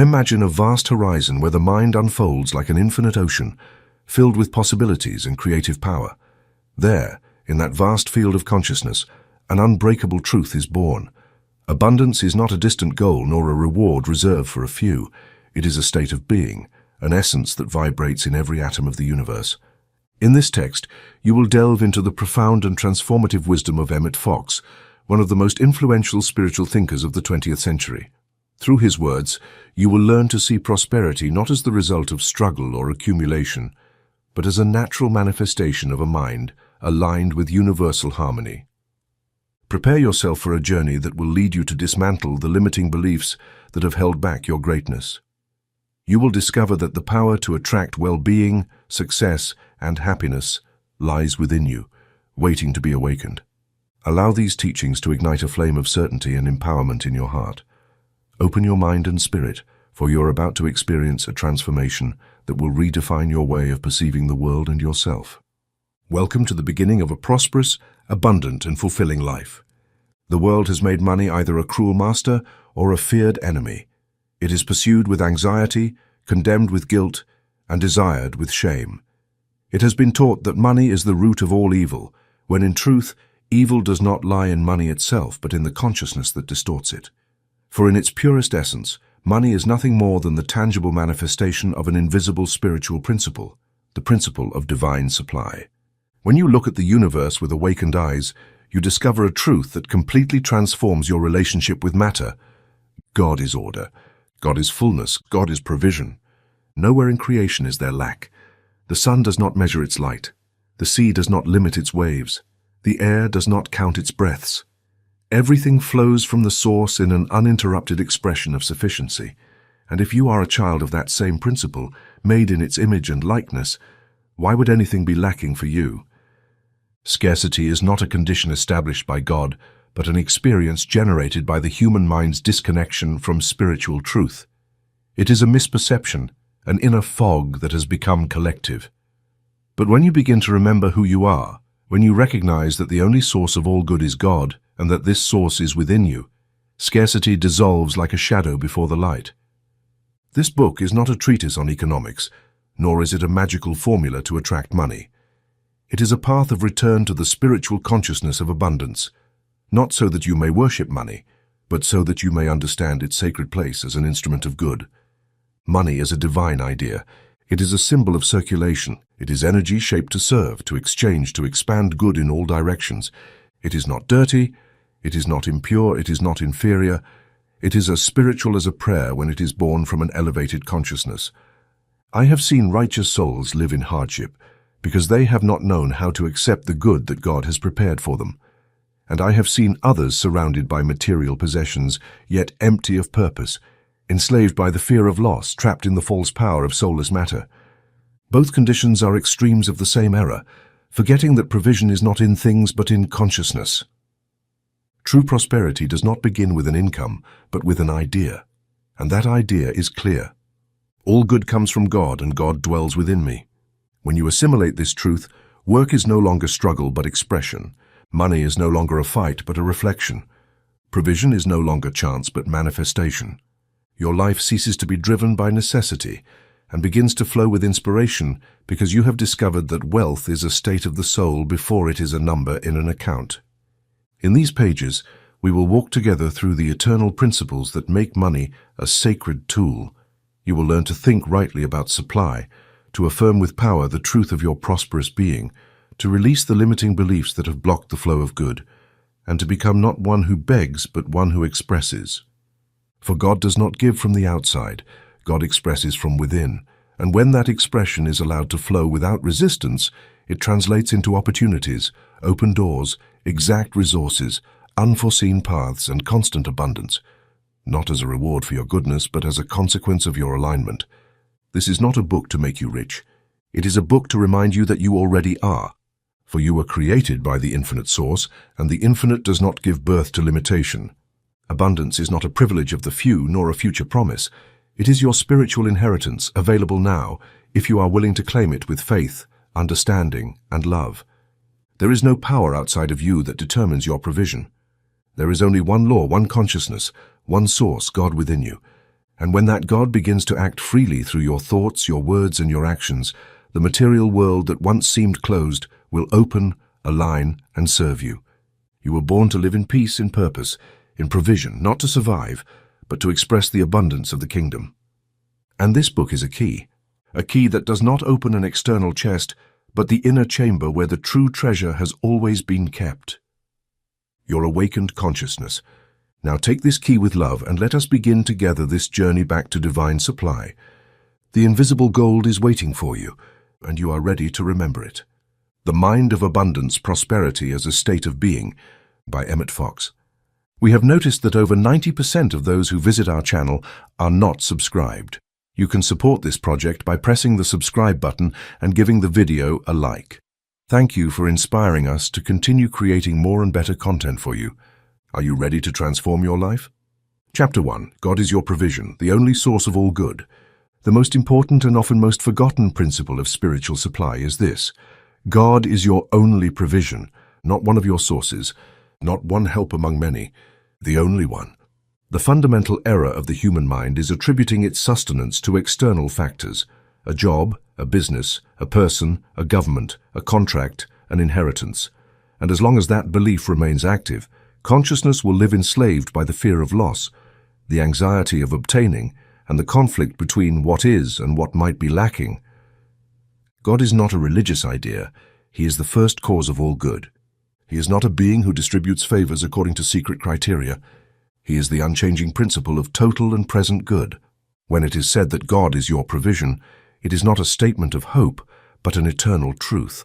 Imagine a vast horizon where the mind unfolds like an infinite ocean, filled with possibilities and creative power. There, in that vast field of consciousness, an unbreakable truth is born. Abundance is not a distant goal nor a reward reserved for a few. It is a state of being, an essence that vibrates in every atom of the universe. In this text, you will delve into the profound and transformative wisdom of Emmet Fox, one of the most influential spiritual thinkers of the 20th century. Through his words, you will learn to see prosperity not as the result of struggle or accumulation, but as a natural manifestation of a mind aligned with universal harmony. Prepare yourself for a journey that will lead you to dismantle the limiting beliefs that have held back your greatness. You will discover that the power to attract well-being, success, and happiness lies within you, waiting to be awakened. Allow these teachings to ignite a flame of certainty and empowerment in your heart. Open your mind and spirit, for you're about to experience a transformation that will redefine your way of perceiving the world and yourself. Welcome to the beginning of a prosperous, abundant, and fulfilling life. The world has made money either a cruel master or a feared enemy. It is pursued with anxiety, condemned with guilt, and desired with shame. It has been taught that money is the root of all evil, when in truth, evil does not lie in money itself, but in the consciousness that distorts it. For in its purest essence, money is nothing more than the tangible manifestation of an invisible spiritual principle, the principle of divine supply. When you look at the universe with awakened eyes, you discover a truth that completely transforms your relationship with matter. God is order. God is fullness. God is provision. Nowhere in creation is there lack. The sun does not measure its light. The sea does not limit its waves. The air does not count its breaths. Everything flows from the source in an uninterrupted expression of sufficiency. And if you are a child of that same principle, made in its image and likeness, why would anything be lacking for you? Scarcity is not a condition established by God, but an experience generated by the human mind's disconnection from spiritual truth. It is a misperception, an inner fog that has become collective. But when you begin to remember who you are, when you recognize that the only source of all good is God, and that this source is within you, scarcity dissolves like a shadow before the light. This book is not a treatise on economics, nor is it a magical formula to attract money. It is a path of return to the spiritual consciousness of abundance, not so that you may worship money, but so that you may understand its sacred place as an instrument of good. Money is a divine idea. It is a symbol of circulation. It is energy shaped to serve, to exchange, to expand good in all directions. It is not dirty. It is not impure. It is not inferior. It is as spiritual as a prayer when it is born from an elevated consciousness. I have seen righteous souls live in hardship, because they have not known how to accept the good that God has prepared for them. And I have seen others surrounded by material possessions, yet empty of purpose, enslaved by the fear of loss, trapped in the false power of soulless matter. Both conditions are extremes of the same error, forgetting that provision is not in things but in consciousness. True prosperity does not begin with an income, but with an idea, and that idea is clear. All good comes from God, and God dwells within me. When you assimilate this truth, work is no longer struggle but expression. Money is no longer a fight but a reflection. Provision is no longer chance but manifestation. Your life ceases to be driven by necessity and begins to flow with inspiration because you have discovered that wealth is a state of the soul before it is a number in an account. In these pages, we will walk together through the eternal principles that make money a sacred tool. You will learn to think rightly about supply, to affirm with power the truth of your prosperous being, to release the limiting beliefs that have blocked the flow of good, and to become not one who begs but one who expresses. For God does not give from the outside, God expresses from within, and when that expression is allowed to flow without resistance, it translates into opportunities, open doors, exact resources, unforeseen paths, and constant abundance, not as a reward for your goodness, but as a consequence of your alignment. This is not a book to make you rich. It is a book to remind you that you already are, for you were created by the infinite source, and the infinite does not give birth to limitation. Abundance is not a privilege of the few, nor a future promise. It is your spiritual inheritance, available now, if you are willing to claim it with faith, understanding, and love. There is no power outside of you that determines your provision. There is only one law, one consciousness, one source, God within you. And when that God begins to act freely through your thoughts, your words, and your actions, the material world that once seemed closed will open, align, and serve you. You were born to live in peace, in purpose, in provision, not to survive, but to express the abundance of the kingdom. And this book is a key that does not open an external chest, but the inner chamber where the true treasure has always been kept. Your awakened consciousness. Now take this key with love and let us begin together this journey back to divine supply. The invisible gold is waiting for you, and you are ready to remember it. The Mind of Abundance, Prosperity as a State of Being, by Emmet Fox. We have noticed that over 90% of those who visit our channel are not subscribed. You can support this project by pressing the subscribe button and giving the video a like. Thank you for inspiring us to continue creating more and better content for you. Are you ready to transform your life? Chapter 1. God is your provision, the only source of all good. The most important and often most forgotten principle of spiritual supply is this: God is your only provision, not one of your sources, not one help among many, the only one. The fundamental error of the human mind is attributing its sustenance to external factors: a job, a business, a person, a government, a contract, an inheritance. And as long as that belief remains active, consciousness will live enslaved by the fear of loss, the anxiety of obtaining, and the conflict between what is and what might be lacking. God is not a religious idea. He is the first cause of all good. He is not a being who distributes favors according to secret criteria. He is the unchanging principle of total and present good. When it is said that God is your provision, it is not a statement of hope, but an eternal truth.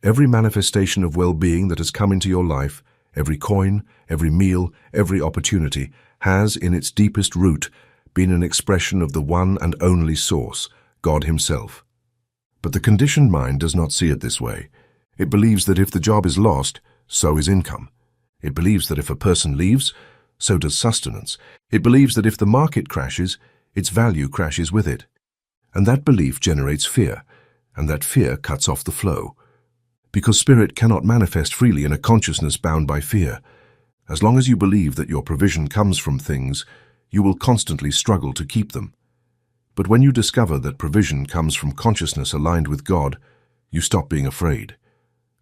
Every manifestation of well-being that has come into your life, every coin, every meal, every opportunity, has, in its deepest root, been an expression of the one and only source, God Himself. But the conditioned mind does not see it this way. It believes that if the job is lost, so is income. It believes that if a person leaves, so does sustenance. It believes that if the market crashes, its value crashes with it. And that belief generates fear, and that fear cuts off the flow. Because spirit cannot manifest freely in a consciousness bound by fear. As long as you believe that your provision comes from things, you will constantly struggle to keep them. But when you discover that provision comes from consciousness aligned with God, you stop being afraid.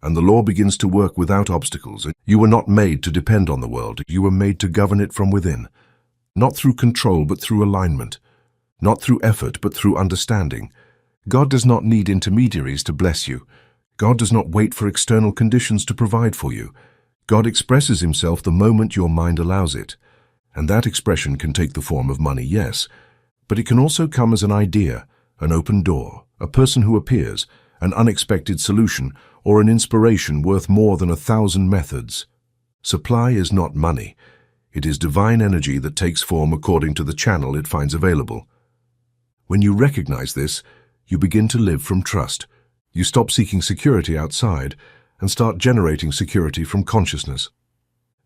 And the law begins to work without obstacles. You were not made to depend on the world. You were made to govern it from within. Not through control, but through alignment. Not through effort, but through understanding. God does not need intermediaries to bless you. God does not wait for external conditions to provide for you. God expresses Himself the moment your mind allows it. And that expression can take the form of money, yes, but it can also come as an idea, an open door, a person who appears, an unexpected solution, or an inspiration worth more than 1,000 methods. Supply is not money. It is divine energy that takes form according to the channel it finds available. When you recognize this, you begin to live from trust. You stop seeking security outside and start generating security from consciousness.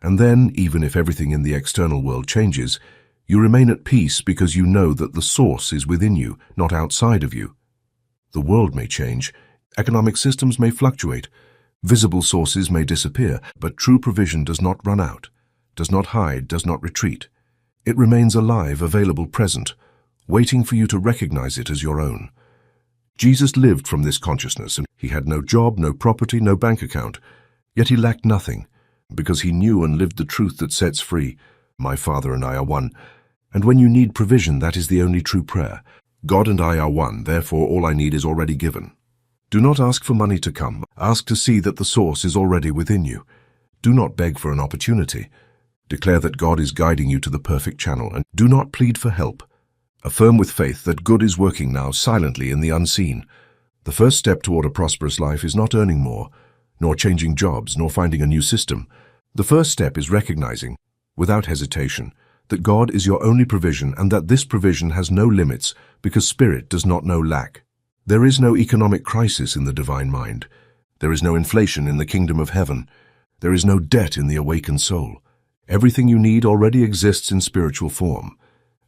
And then, even if everything in the external world changes, you remain at peace because you know that the source is within you, not outside of you. The world may change, economic systems may fluctuate, visible sources may disappear, but true provision does not run out, does not hide, does not retreat. It remains alive, available, present, waiting for you to recognize it as your own. Jesus lived from this consciousness, and He had no job, no property, no bank account, yet He lacked nothing, because He knew and lived the truth that sets free. My Father and I are one. And when you need provision, that is the only true prayer. God and I are one, therefore all I need is already given. Do not ask for money to come. Ask to see that the source is already within you. Do not beg for an opportunity. Declare that God is guiding you to the perfect channel, and do not plead for help. Affirm with faith that good is working now silently in the unseen. The first step toward a prosperous life is not earning more, nor changing jobs, nor finding a new system. The first step is recognizing, without hesitation, that God is your only provision and that this provision has no limits because spirit does not know lack. There is no economic crisis in the divine mind. There is no inflation in the kingdom of heaven. There is no debt in the awakened soul. Everything you need already exists in spiritual form,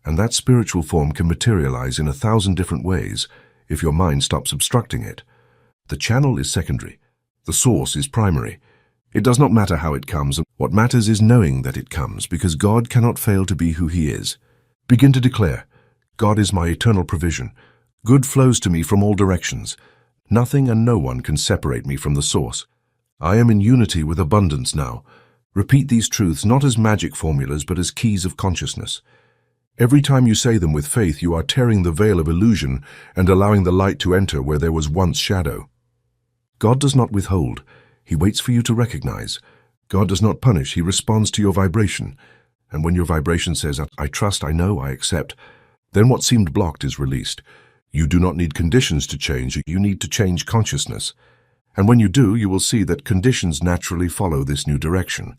and that spiritual form can materialize in 1,000 different ways if your mind stops obstructing it. The channel is secondary. The source is primary. It does not matter how it comes. What matters is knowing that it comes, because God cannot fail to be who He is. Begin to declare, God is my eternal provision. Good flows to me from all directions. Nothing and no one can separate me from the source. I am in unity with abundance now. Repeat these truths not as magic formulas but as keys of consciousness. Every time you say them with faith, you are tearing the veil of illusion and allowing the light to enter where there was once shadow. God does not withhold. He waits for you to recognize. God does not punish. He responds to your vibration. And when your vibration says, I trust, I know, I accept, then what seemed blocked is released. You do not need conditions to change. You need to change consciousness. And when you do, you will see that conditions naturally follow this new direction.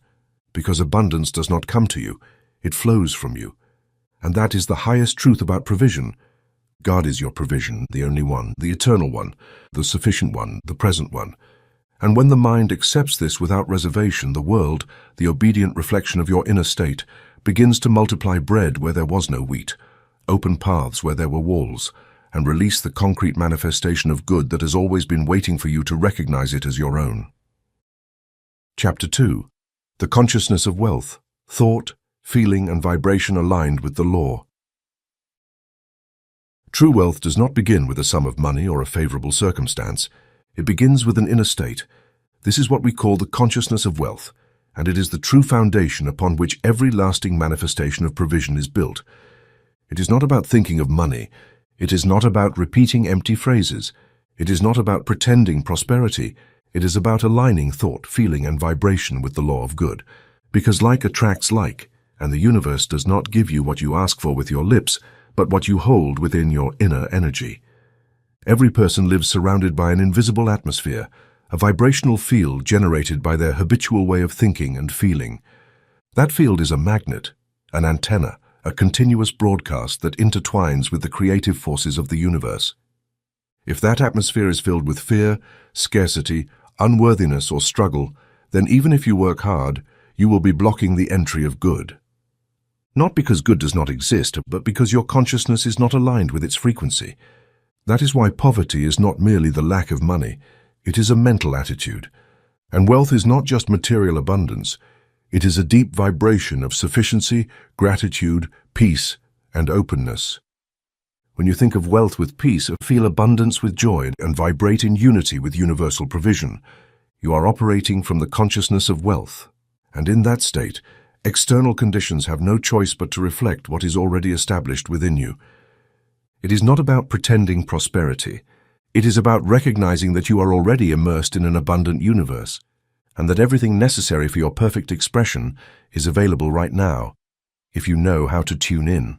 Because abundance does not come to you. It flows from you. And that is the highest truth about provision. God is your provision, the only one, the eternal one, the sufficient one, the present one. And when the mind accepts this without reservation, the world, the obedient reflection of your inner state, begins to multiply bread where there was no wheat, open paths where there were walls, and release the concrete manifestation of good that has always been waiting for you to recognize it as your own. Chapter 2. The consciousness of wealth, thought, feeling, and vibration aligned with the law. True wealth does not begin with a sum of money or a favorable circumstance. It begins with an inner state. This is what we call the consciousness of wealth, and it is the true foundation upon which every lasting manifestation of provision is built. It is not about thinking of money. It is not about repeating empty phrases. It is not about pretending prosperity. It is about aligning thought, feeling, and vibration with the law of good. Because like attracts like, and the universe does not give you what you ask for with your lips, but what you hold within your inner energy. Every person lives surrounded by an invisible atmosphere, a vibrational field generated by their habitual way of thinking and feeling. That field is a magnet, an antenna, a continuous broadcast that intertwines with the creative forces of the universe. If that atmosphere is filled with fear, scarcity, unworthiness, or struggle, then even if you work hard, you will be blocking the entry of good. Not because good does not exist, but because your consciousness is not aligned with its frequency. That is why poverty is not merely the lack of money, it is a mental attitude. And wealth is not just material abundance, it is a deep vibration of sufficiency, gratitude, peace, and openness. When you think of wealth with peace, feel abundance with joy, and vibrate in unity with universal provision, you are operating from the consciousness of wealth. And in that state, external conditions have no choice but to reflect what is already established within you. It is not about pretending prosperity. It is about recognizing that you are already immersed in an abundant universe, and that everything necessary for your perfect expression is available right now, if you know how to tune in.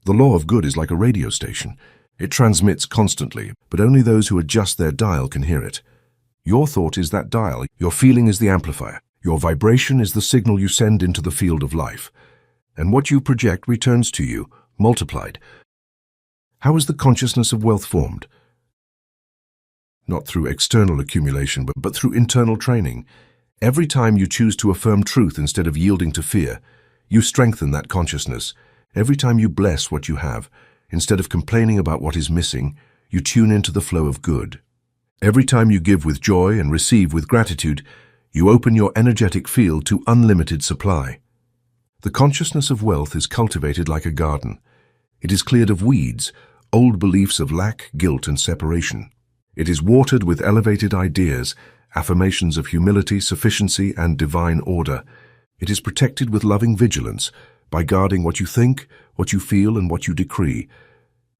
The law of good is like a radio station. It transmits constantly, but only those who adjust their dial can hear it. Your thought is that dial, your feeling is the amplifier, your vibration is the signal you send into the field of life, and what you project returns to you, multiplied. How is the consciousness of wealth formed? Not through external accumulation, but through internal training. Every time you choose to affirm truth instead of yielding to fear, you strengthen that consciousness. Every time you bless what you have, instead of complaining about what is missing, you tune into the flow of good. Every time you give with joy and receive with gratitude, you open your energetic field to unlimited supply. The consciousness of wealth is cultivated like a garden. It is cleared of weeds, old beliefs of lack, guilt, and separation. It is watered with elevated ideas, affirmations of humility, sufficiency, and divine order. It is protected with loving vigilance, by guarding what you think, what you feel, and what you decree.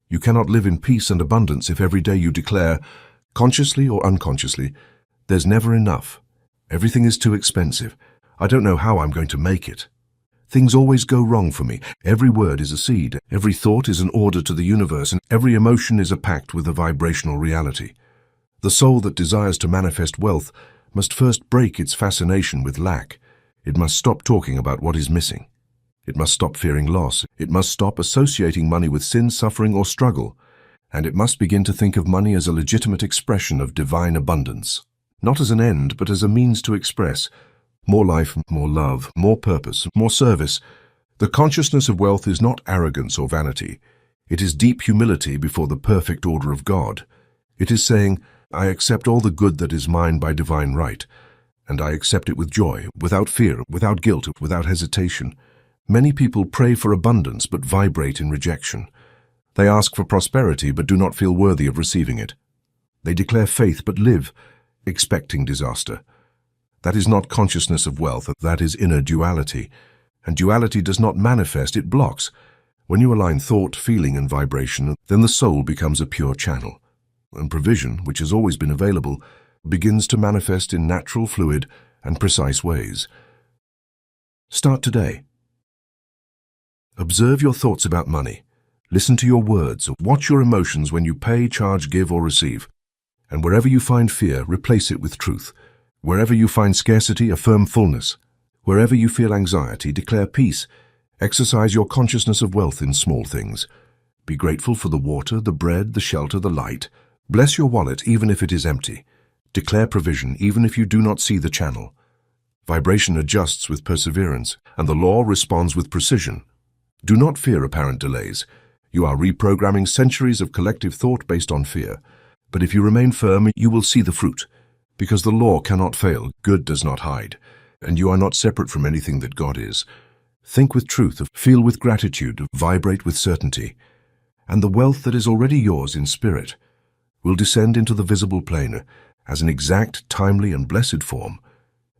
You cannot live in peace and abundance if every day you declare, consciously or unconsciously, there's never enough. Everything is too expensive. I don't know how I'm going to make it. Things always go wrong for me. Every word is a seed. Every thought is an order to the universe, and every emotion is a pact with a vibrational reality. The soul that desires to manifest wealth must first break its fascination with lack. It must stop talking about what is missing. It must stop fearing loss. It must stop associating money with sin, suffering, or struggle. And it must begin to think of money as a legitimate expression of divine abundance. Not as an end, but as a means to express more life, more love, more purpose, more service. The consciousness of wealth is not arrogance or vanity. It is deep humility before the perfect order of God. It is saying, I accept all the good that is mine by divine right, and I accept it with joy, without fear, without guilt, without hesitation. Many people pray for abundance but vibrate in rejection. They ask for prosperity but do not feel worthy of receiving it. They declare faith but live, expecting disaster. That is not consciousness of wealth, that is inner duality. And duality does not manifest, it blocks. When you align thought, feeling, and vibration, then the soul becomes a pure channel. And provision, which has always been available, begins to manifest in natural, fluid, and precise ways. Start today. Observe your thoughts about money. Listen to your words. Watch your emotions when you pay, charge, give, or receive. And wherever you find fear, replace it with truth. Wherever you find scarcity, affirm fullness. Wherever you feel anxiety, declare peace. Exercise your consciousness of wealth in small things. Be grateful for the water, the bread, the shelter, the light. Bless your wallet even if it is empty. Declare provision even if you do not see the channel. Vibration adjusts with perseverance, and the law responds with precision. Do not fear apparent delays. You are reprogramming centuries of collective thought based on fear. But if you remain firm, you will see the fruit. Because the law cannot fail, good does not hide, and you are not separate from anything that God is. Think with truth, feel with gratitude, vibrate with certainty, and the wealth that is already yours in spirit will descend into the visible plane as an exact, timely, and blessed form.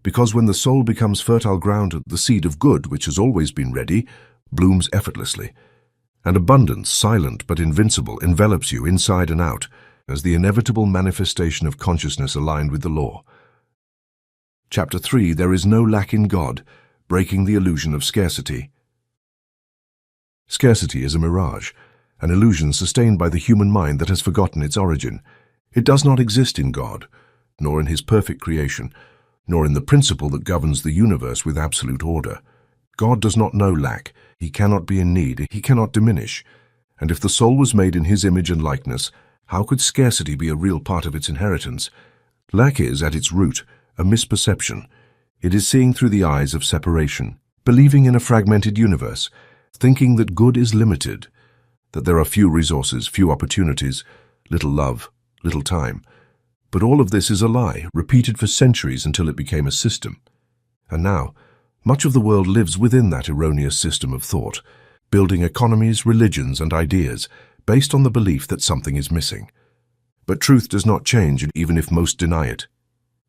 Because when the soul becomes fertile ground, the seed of good, which has always been ready, blooms effortlessly. And abundance, silent but invincible, envelops you inside and out as the inevitable manifestation of consciousness aligned with the law. Chapter 3, There is no lack in God, breaking the illusion of scarcity. Scarcity is a mirage, an illusion sustained by the human mind that has forgotten its origin. It does not exist in God, nor in His perfect creation, nor in the principle that governs the universe with absolute order. God does not know lack. He cannot be in need. He cannot diminish. And if the soul was made in His image and likeness, how could scarcity be a real part of its inheritance? Lack is, at its root, a misperception. It is seeing through the eyes of separation, believing in a fragmented universe, thinking that good is limited, that there are few resources, few opportunities, little love, little time. But all of this is a lie, repeated for centuries until it became a system. And now, much of the world lives within that erroneous system of thought, building economies, religions, and ideas based on the belief that something is missing. But truth does not change even if most deny it.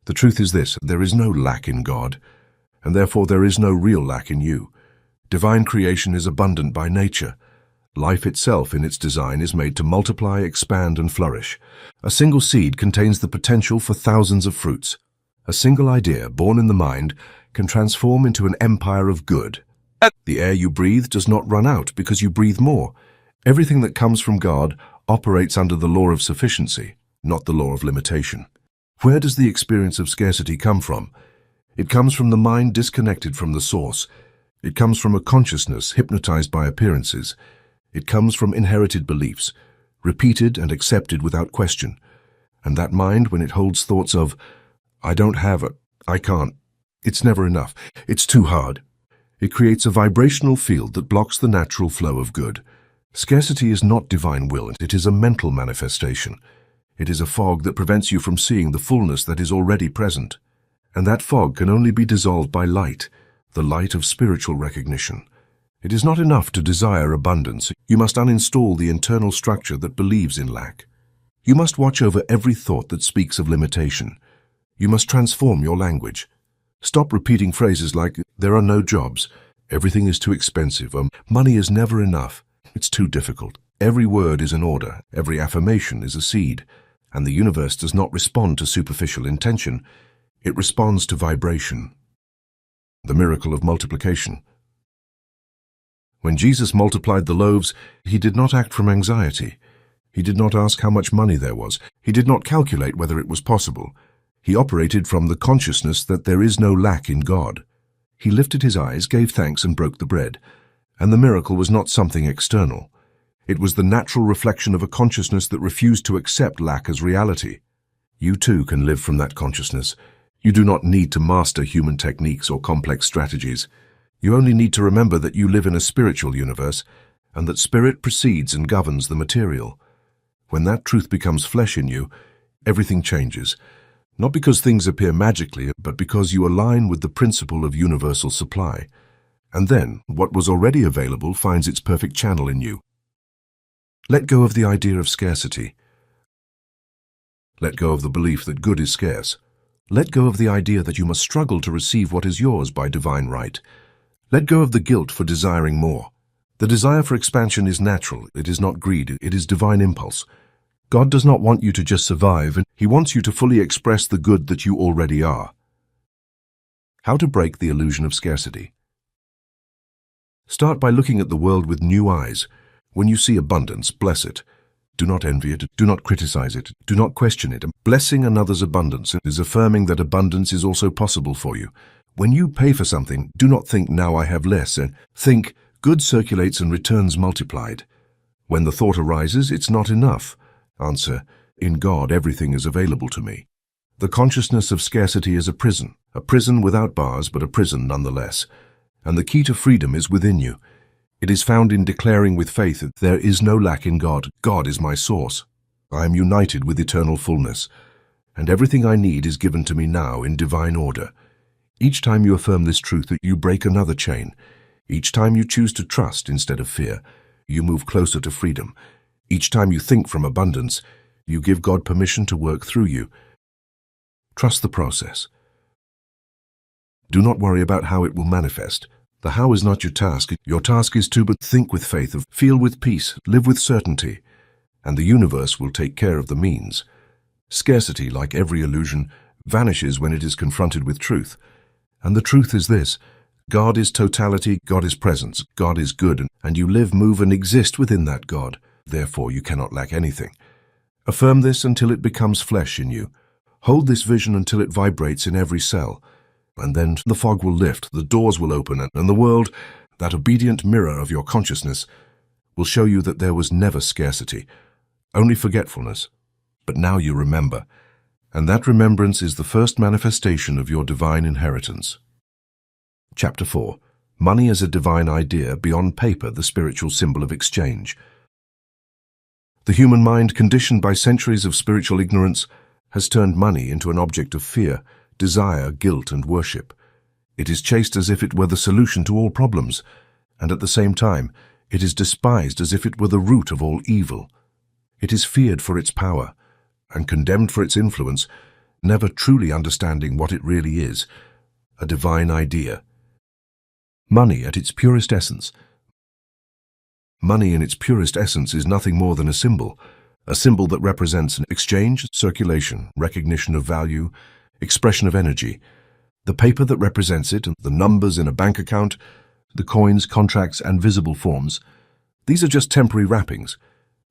The truth is this: there is no lack in God, and therefore there is no real lack in you. Divine creation is abundant by nature. Life itself in its design is made to multiply, expand, and flourish. A single seed contains the potential for thousands of fruits. A single idea, born in the mind, can transform into an empire of good. The air you breathe does not run out because you breathe more. Everything that comes from God operates under the law of sufficiency, not the law of limitation. Where does the experience of scarcity come from? It comes from the mind disconnected from the source. It comes from a consciousness hypnotized by appearances. It comes from inherited beliefs, repeated and accepted without question. And that mind, when it holds thoughts of, I don't have it, I can't, it's never enough, it's too hard, it creates a vibrational field that blocks the natural flow of good. Scarcity is not divine will, it is a mental manifestation. It is a fog that prevents you from seeing the fullness that is already present. And that fog can only be dissolved by light, the light of spiritual recognition. It is not enough to desire abundance. You must uninstall the internal structure that believes in lack. You must watch over every thought that speaks of limitation. You must transform your language. Stop repeating phrases like, there are no jobs, everything is too expensive, money is never enough, it's too difficult. Every word is an order, every affirmation is a seed, and the universe does not respond to superficial intention. It responds to vibration. The miracle of multiplication. When Jesus multiplied the loaves, He did not act from anxiety. He did not ask how much money there was. He did not calculate whether it was possible. He operated from the consciousness that there is no lack in God. He lifted His eyes, gave thanks, and broke the bread. And the miracle was not something external. It was the natural reflection of a consciousness that refused to accept lack as reality. You too can live from that consciousness. You do not need to master human techniques or complex strategies. You only need to remember that you live in a spiritual universe, and that spirit precedes and governs the material. When that truth becomes flesh in you, everything changes. Not because things appear magically, but because you align with the principle of universal supply. And then, what was already available finds its perfect channel in you. Let go of the idea of scarcity. Let go of the belief that good is scarce. Let go of the idea that you must struggle to receive what is yours by divine right. Let go of the guilt for desiring more. The desire for expansion is natural. It is not greed. It is divine impulse. God does not want you to just survive, and He wants you to fully express the good that you already are. How to break the illusion of scarcity? Start by looking at the world with new eyes. When you see abundance, bless it. Do not envy it. Do not criticize it. Do not question it. Blessing another's abundance is affirming that abundance is also possible for you. When you pay for something, do not think, now I have less, and think, good circulates and returns multiplied. When the thought arises, it's not enough. Answer, in God everything is available to me. The consciousness of scarcity is a prison without bars, but a prison nonetheless. And the key to freedom is within you. It is found in declaring with faith that there is no lack in God. God is my source. I am united with eternal fullness, and everything I need is given to me now in divine order. Each time you affirm this truth, you break another chain. Each time you choose to trust instead of fear, you move closer to freedom. Each time you think from abundance, you give God permission to work through you. Trust the process. Do not worry about how it will manifest. The how is not your task. Your task is to but think with faith, feel with peace, live with certainty, and the universe will take care of the means. Scarcity, like every illusion, vanishes when it is confronted with truth. And the truth is this: God is totality, God is presence, God is good, and you live, move, and exist within that God. Therefore, you cannot lack anything. Affirm this until it becomes flesh in you. Hold this vision until it vibrates in every cell. And then the fog will lift, the doors will open, and the world, that obedient mirror of your consciousness, will show you that there was never scarcity, only forgetfulness. But now you remember, and that remembrance is the first manifestation of your divine inheritance. Chapter 4. Money as a divine idea, beyond paper, the spiritual symbol of exchange. The human mind, conditioned by centuries of spiritual ignorance, has turned money into an object of fear, desire, guilt, and worship. It is chased as if it were the solution to all problems, and at the same time, it is despised as if it were the root of all evil. It is feared for its power, and condemned for its influence, never truly understanding what it really is, a divine idea. Money at its purest essence. Money in its purest essence is nothing more than a symbol that represents an exchange, circulation, recognition of value, expression of energy. The paper that represents it, the numbers in a bank account, the coins, contracts, and visible forms, these are just temporary wrappings.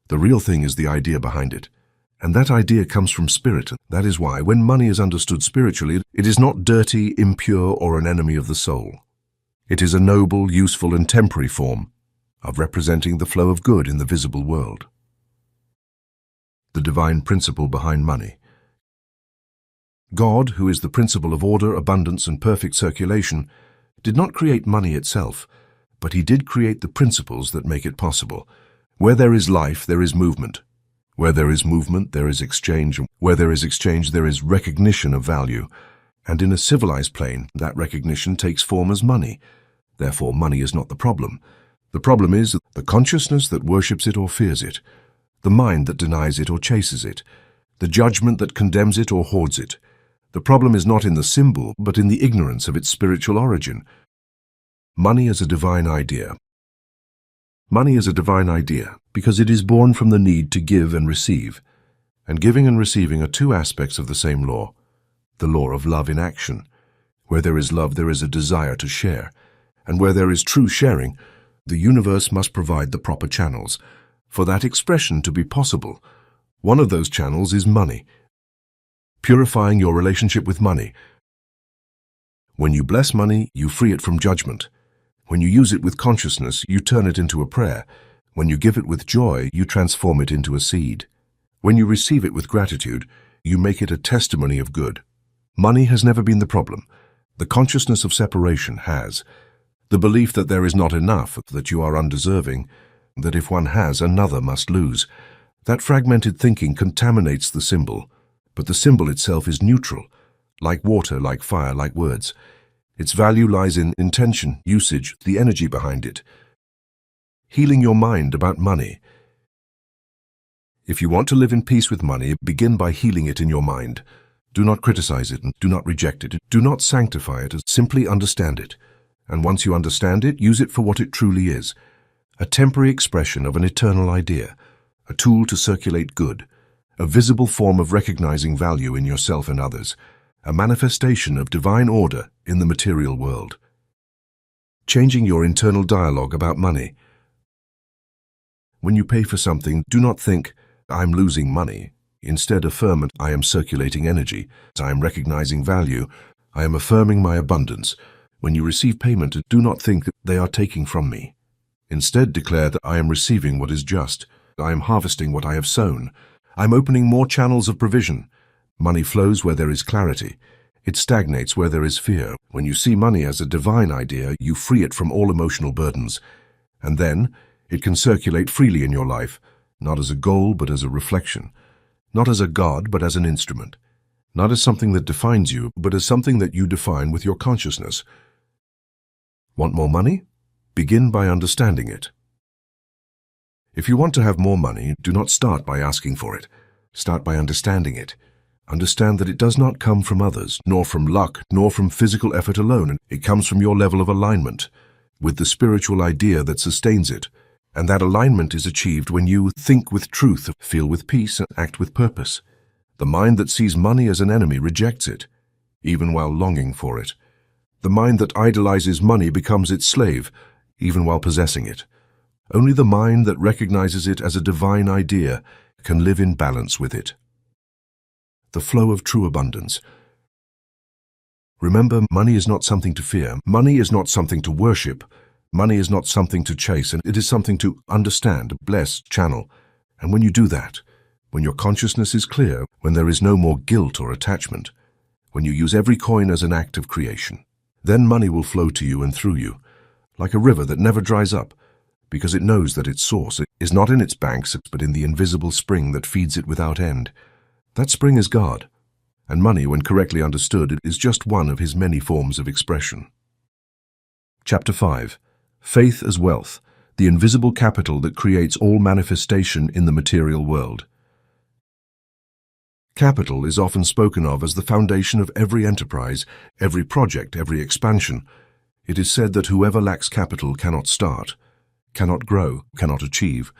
The real thing is the idea behind it. And that idea comes from spirit. That is why, when money is understood spiritually, it is not dirty, impure, or an enemy of the soul. It is a noble, useful, and temporary form of representing the flow of good in the visible world. The divine principle behind money. God, who is the principle of order, abundance, and perfect circulation, did not create money itself, but He did create the principles that make it possible. Where there is life, there is movement. Where there is movement, there is exchange. Where there is exchange, there is recognition of value. And in a civilized plane, that recognition takes form as money. Therefore, money is not the problem. The problem is the consciousness that worships it or fears it, the mind that denies it or chases it, the judgment that condemns it or hoards it. The problem is not in the symbol, but in the ignorance of its spiritual origin. Money as a divine idea. Money is a divine idea because it is born from the need to give and receive. And giving and receiving are two aspects of the same law, the law of love in action. Where there is love, there is a desire to share. And where there is true sharing, the universe must provide the proper channels for that expression to be possible. One of those channels is money. Purifying your relationship with money. When you bless money, you free it from judgment. When you use it with consciousness, you turn it into a prayer. When you give it with joy, you transform it into a seed. When you receive it with gratitude, you make it a testimony of good. Money has never been the problem. The consciousness of separation has. The belief that there is not enough, that you are undeserving, that if one has, another must lose. That fragmented thinking contaminates the symbol. But the symbol itself is neutral, like water, like fire, like words. Its value lies in intention, usage, the energy behind it. Healing your mind about money. If you want to live in peace with money, begin by healing it in your mind. Do not criticize it and do not reject it. Do not sanctify it, simply understand it. And once you understand it, use it for what it truly is. A temporary expression of an eternal idea, a tool to circulate good, a visible form of recognizing value in yourself and others, a manifestation of divine order in the material world. Changing your internal dialogue about money. When you pay for something, do not think, "I'm losing money." Instead, affirm, "I am circulating energy. I am recognizing value. I am affirming my abundance." When you receive payment, do not think that they are taking from me. Instead, declare that I am receiving what is just. I am harvesting what I have sown. I am opening more channels of provision. Money flows where there is clarity. It stagnates where there is fear. When you see money as a divine idea, you free it from all emotional burdens. And then, it can circulate freely in your life, not as a goal, but as a reflection. Not as a god, but as an instrument. Not as something that defines you, but as something that you define with your consciousness. Want more money? Begin by understanding it. If you want to have more money, do not start by asking for it. Start by understanding it. Understand that it does not come from others, nor from luck, nor from physical effort alone. It comes from your level of alignment with the spiritual idea that sustains it. And that alignment is achieved when you think with truth, feel with peace, and act with purpose. The mind that sees money as an enemy rejects it, even while longing for it. The mind that idolizes money becomes its slave, even while possessing it. Only the mind that recognizes it as a divine idea can live in balance with it. The flow of true abundance. Remember, money is not something to fear. Money is not something to worship. Money is not something to chase, and it is something to understand, bless, channel. And when you do that, when your consciousness is clear, when there is no more guilt or attachment, when you use every coin as an act of creation, then money will flow to you and through you, like a river that never dries up, because it knows that its source is not in its banks, but in the invisible spring that feeds it without end. That spring is God, and money, when correctly understood, is just one of his many forms of expression. Chapter 5. Faith as Wealth, the invisible capital that creates all manifestation in the material world. Capital is often spoken of as the foundation of every enterprise, every project, every expansion. It is said that whoever lacks capital cannot start, cannot grow, cannot achieve.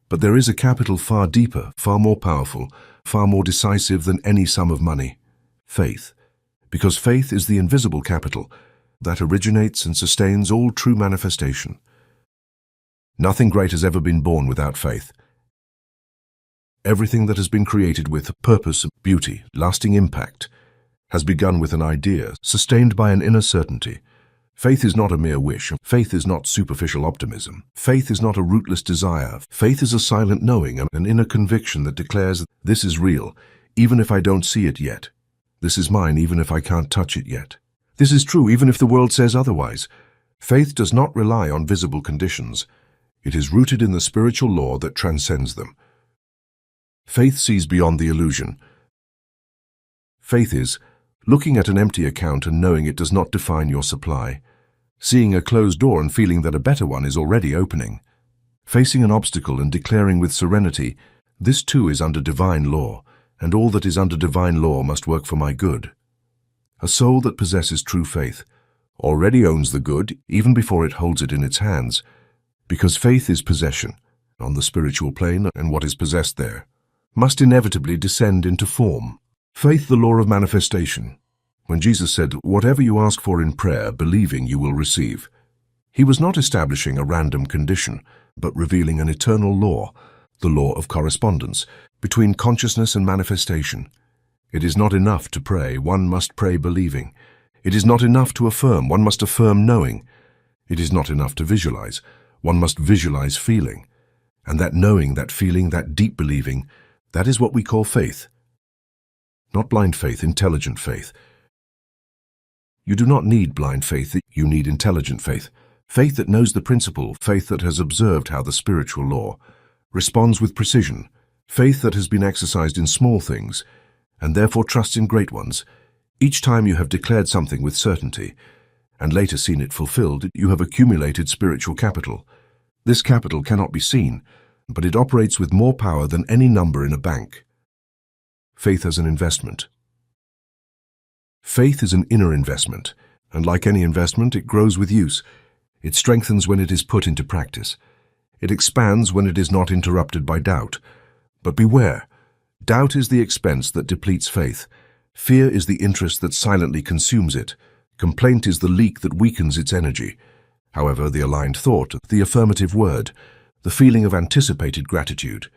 But there is a capital far deeper, far more powerful, far more decisive than any sum of money: faith. Because faith is the invisible capital that originates and sustains all true manifestation. Nothing great has ever been born without faith. Everything that has been created with purpose, beauty, lasting impact, has begun with an idea, sustained by an inner certainty. Faith is not a mere wish. Faith is not superficial optimism. Faith is not a rootless desire. Faith is a silent knowing, an inner conviction that declares, "This is real, even if I don't see it yet. This is mine, even if I can't touch it yet. This is true, even if the world says otherwise." Faith does not rely on visible conditions. It is rooted in the spiritual law that transcends them. Faith sees beyond the illusion. Faith is looking at an empty account and knowing it does not define your supply. Seeing a closed door and feeling that a better one is already opening. Facing an obstacle and declaring with serenity, "This too is under divine law, and all that is under divine law must work for my good." A soul that possesses true faith already owns the good even before it holds it in its hands, because faith is possession on the spiritual plane, and what is possessed there must inevitably descend into form. Faith, the law of manifestation. When Jesus said, "Whatever you ask for in prayer, believing you will receive," he was not establishing a random condition, but revealing an eternal law, the law of correspondence, between consciousness and manifestation. It is not enough to pray, one must pray believing. It is not enough to affirm, one must affirm knowing. It is not enough to visualize, one must visualize feeling. And that knowing, that feeling, that deep believing, that is what we call faith. Not blind faith, intelligent faith. You do not need blind faith, you need intelligent faith. Faith that knows the principle, faith that has observed how the spiritual law responds with precision, faith that has been exercised in small things, and therefore trusts in great ones. Each time you have declared something with certainty, and later seen it fulfilled, you have accumulated spiritual capital. This capital cannot be seen, but it operates with more power than any number in a bank. Faith as an investment. Faith is an inner investment, and like any investment, it grows with use. It strengthens when it is put into practice. It expands when it is not interrupted by doubt. But beware, doubt is the expense that depletes faith. Fear is the interest that silently consumes it. Complaint is the leak that weakens its energy. However, the aligned thought, the affirmative word, the feeling of anticipated gratitude,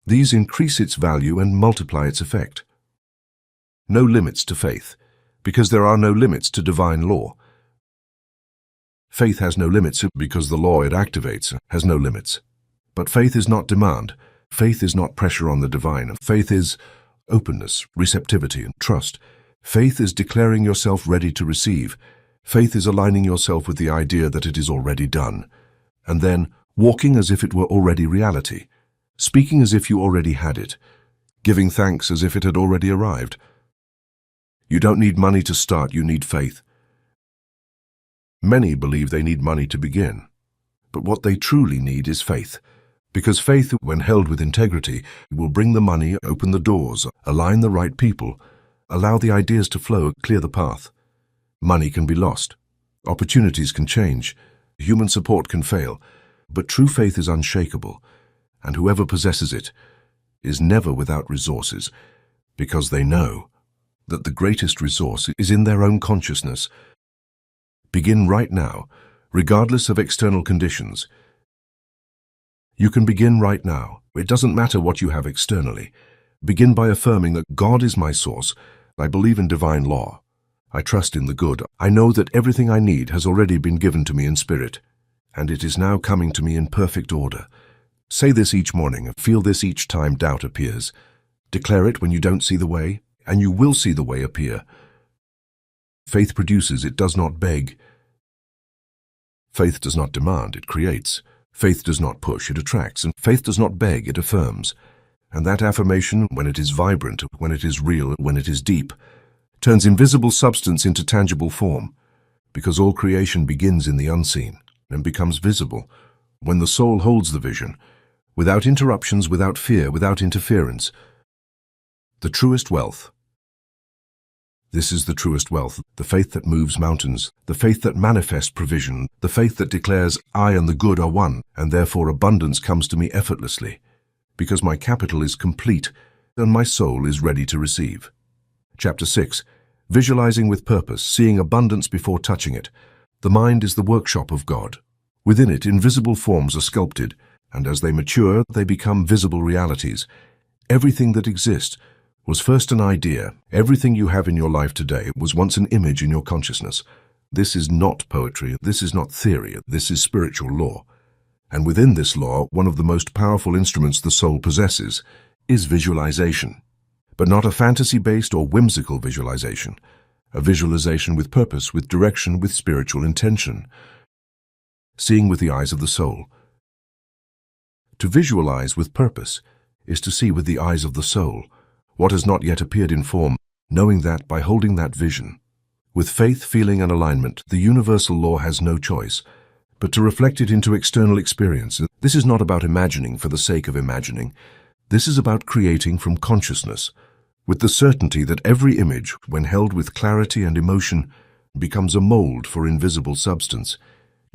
these increase its value and multiply its effect. No limits to faith, because there are no limits to divine law. Faith has no limits because the law it activates has no limits. But faith is not demand. Faith is not pressure on the divine. Faith is openness, receptivity, and trust. Faith is declaring yourself ready to receive. Faith is aligning yourself with the idea that it is already done, and then walking as if it were already reality, speaking as if you already had it, giving thanks as if it had already arrived. You don't need money to start, you need faith. Many believe they need money to begin, but what they truly need is faith, because faith, when held with integrity, will bring the money, open the doors, align the right people, allow the ideas to flow, clear the path. Money can be lost, opportunities can change, human support can fail, but true faith is unshakable, and whoever possesses it is never without resources, because they know that the greatest resource is in their own consciousness. Begin right now, regardless of external conditions. You can begin right now. It doesn't matter what you have externally. Begin by affirming that God is my source. I believe in divine law. I trust in the good. I know that everything I need has already been given to me in spirit, and it is now coming to me in perfect order. Say this each morning and feel this each time doubt appears. Declare it when you don't see the way, and you will see the way appear. Faith produces, it does not beg. Faith does not demand, it creates. Faith does not push, it attracts. And faith does not beg, it affirms. And that affirmation, when it is vibrant, when it is real, when it is deep, turns invisible substance into tangible form, because all creation begins in the unseen and becomes visible when the soul holds the vision, without interruptions, without fear, without interference. The truest wealth. This is the truest wealth, the faith that moves mountains, the faith that manifests provision, the faith that declares, I and the good are one, and therefore abundance comes to me effortlessly, because my capital is complete and my soul is ready to receive. Chapter 6. Visualizing with purpose, seeing abundance before touching it. The mind is the workshop of God. Within it, invisible forms are sculpted, and as they mature, they become visible realities. Everything that exists was first an idea. Everything you have in your life today was once an image in your consciousness. This is not poetry, this is not theory, this is spiritual law. And within this law, one of the most powerful instruments the soul possesses is visualization. But not a fantasy-based or whimsical visualization, a visualization with purpose, with direction, with spiritual intention. Seeing with the eyes of the soul. To visualize with purpose is to see with the eyes of the soul what has not yet appeared in form, knowing that by holding that vision, with faith, feeling, and alignment, the universal law has no choice but to reflect it into external experience. This is not about imagining for the sake of imagining. This is about creating from consciousness, with the certainty that every image, when held with clarity and emotion, becomes a mold for invisible substance.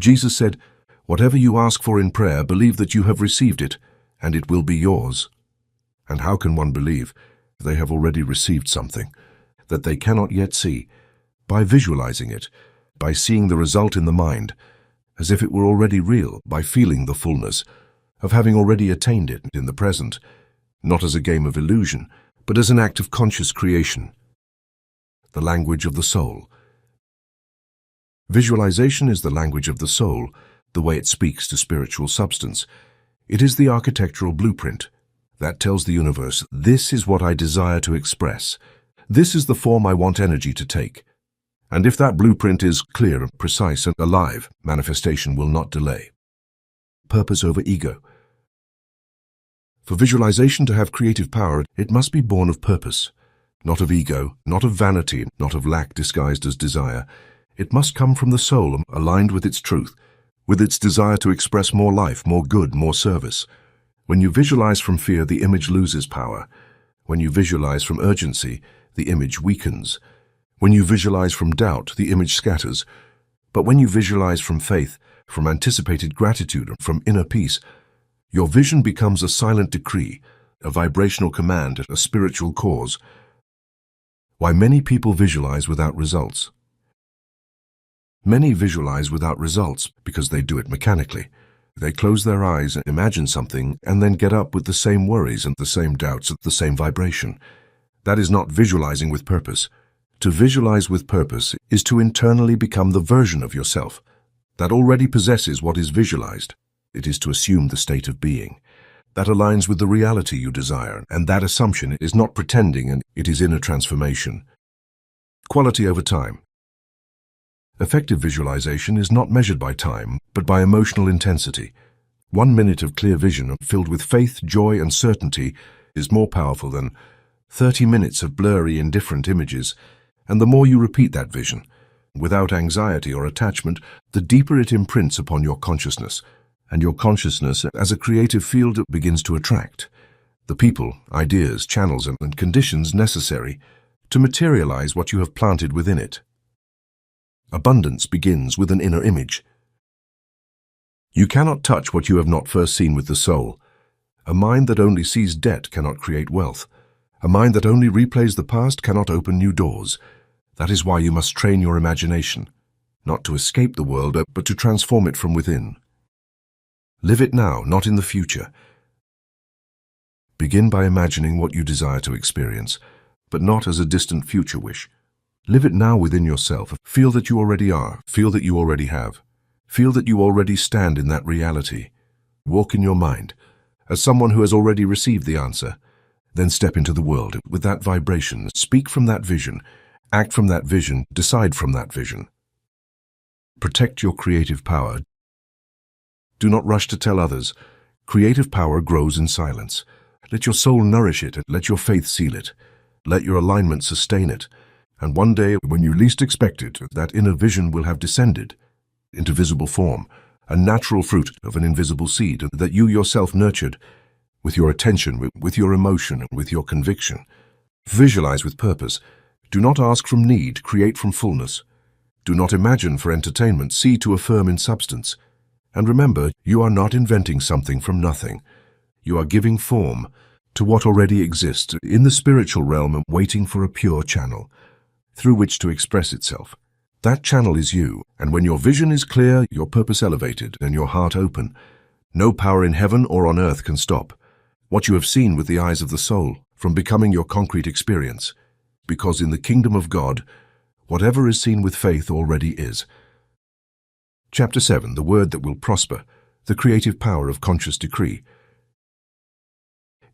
Jesus said, "Whatever you ask for in prayer, believe that you have received it, and it will be yours." And how can one believe they have already received something that they cannot yet see? By visualizing it, by seeing the result in the mind, as if it were already real, by feeling the fullness of having already attained it in the present, not as a game of illusion, but as an act of conscious creation. The language of the soul. Visualization is the language of the soul, the way it speaks to spiritual substance. It is the architectural blueprint that tells the universe, this is what I desire to express. This is the form I want energy to take. And if that blueprint is clear, precise, and alive, manifestation will not delay. Purpose over ego. For visualization to have creative power, it must be born of purpose, not of ego, not of vanity, not of lack disguised as desire. It must come from the soul, aligned with its truth, with its desire to express more life, more good, more service. When you visualize from fear, the image loses power. When you visualize from urgency, the image weakens. When you visualize from doubt, the image scatters. But when you visualize from faith, from anticipated gratitude, from inner peace, your vision becomes a silent decree, a vibrational command, a spiritual cause. Why many people visualize without results? Many visualize without results because they do it mechanically. They close their eyes and imagine something and then get up with the same worries and the same doubts at the same vibration. That is not visualizing with purpose. To visualize with purpose is to internally become the version of yourself that already possesses what is visualized. It is to assume the state of being that aligns with the reality you desire, and that assumption is not pretending, and it is inner transformation. Quality over time. Effective visualization is not measured by time, but by emotional intensity. 1 minute of clear vision filled with faith, joy, and certainty is more powerful than 30 minutes of blurry, indifferent images. And the more you repeat that vision, without anxiety or attachment, the deeper it imprints upon your consciousness. And your consciousness, as a creative field, begins to attract the people, ideas, channels, and conditions necessary to materialize what you have planted within it. Abundance begins with an inner image. You cannot touch what you have not first seen with the soul. A mind that only sees debt cannot create wealth. A mind that only replays the past cannot open new doors. That is why you must train your imagination, not to escape the world, but to transform it from within. Live it now, not in the future. Begin by imagining what you desire to experience, but not as a distant future wish. Live it now within yourself. Feel that you already are. Feel that you already have. Feel that you already stand in that reality. Walk in your mind as someone who has already received the answer. Then step into the world with that vibration. Speak from that vision. Act from that vision. Decide from that vision. Protect your creative power. Do not rush to tell others. Creative power grows in silence. Let your soul nourish it. Let your faith seal it. Let your alignment sustain it. And one day, when you least expect it, that inner vision will have descended into visible form, a natural fruit of an invisible seed that you yourself nurtured with your attention, with your emotion, with your conviction. Visualize with purpose. Do not ask from need, create from fullness. Do not imagine for entertainment, see to affirm in substance. And remember, you are not inventing something from nothing. You are giving form to what already exists in the spiritual realm, waiting for a pure channel through which to express itself. That channel is you, and when your vision is clear, your purpose elevated, and your heart open, no power in heaven or on earth can stop what you have seen with the eyes of the soul from becoming your concrete experience. Because in the kingdom of God, whatever is seen with faith already is. Chapter 7, the word that will prosper, the creative power of conscious decree.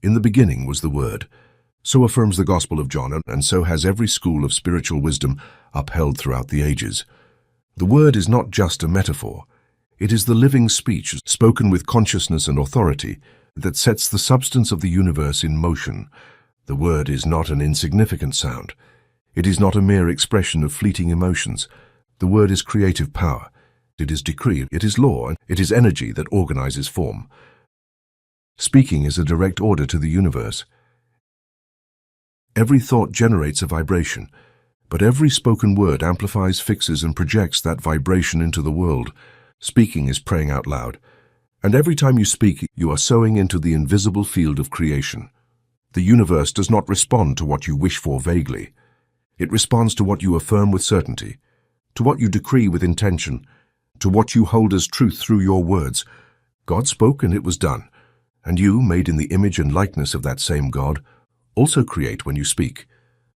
In the beginning was the Word. So affirms the Gospel of John, and so has every school of spiritual wisdom upheld throughout the ages. The Word is not just a metaphor. It is the living speech, spoken with consciousness and authority, that sets the substance of the universe in motion. The Word is not an insignificant sound. It is not a mere expression of fleeting emotions. The Word is creative power. It is decree, it is law, and it is energy that organizes form. Speaking is a direct order to the universe. Every thought generates a vibration, but every spoken word amplifies, fixes, and projects that vibration into the world. Speaking is praying out loud, and every time you speak, you are sowing into the invisible field of creation. The universe does not respond to what you wish for vaguely. It responds to what you affirm with certainty, to what you decree with intention, to what you hold as truth through your words. God spoke and it was done, and you, made in the image and likeness of that same God, also create when you speak,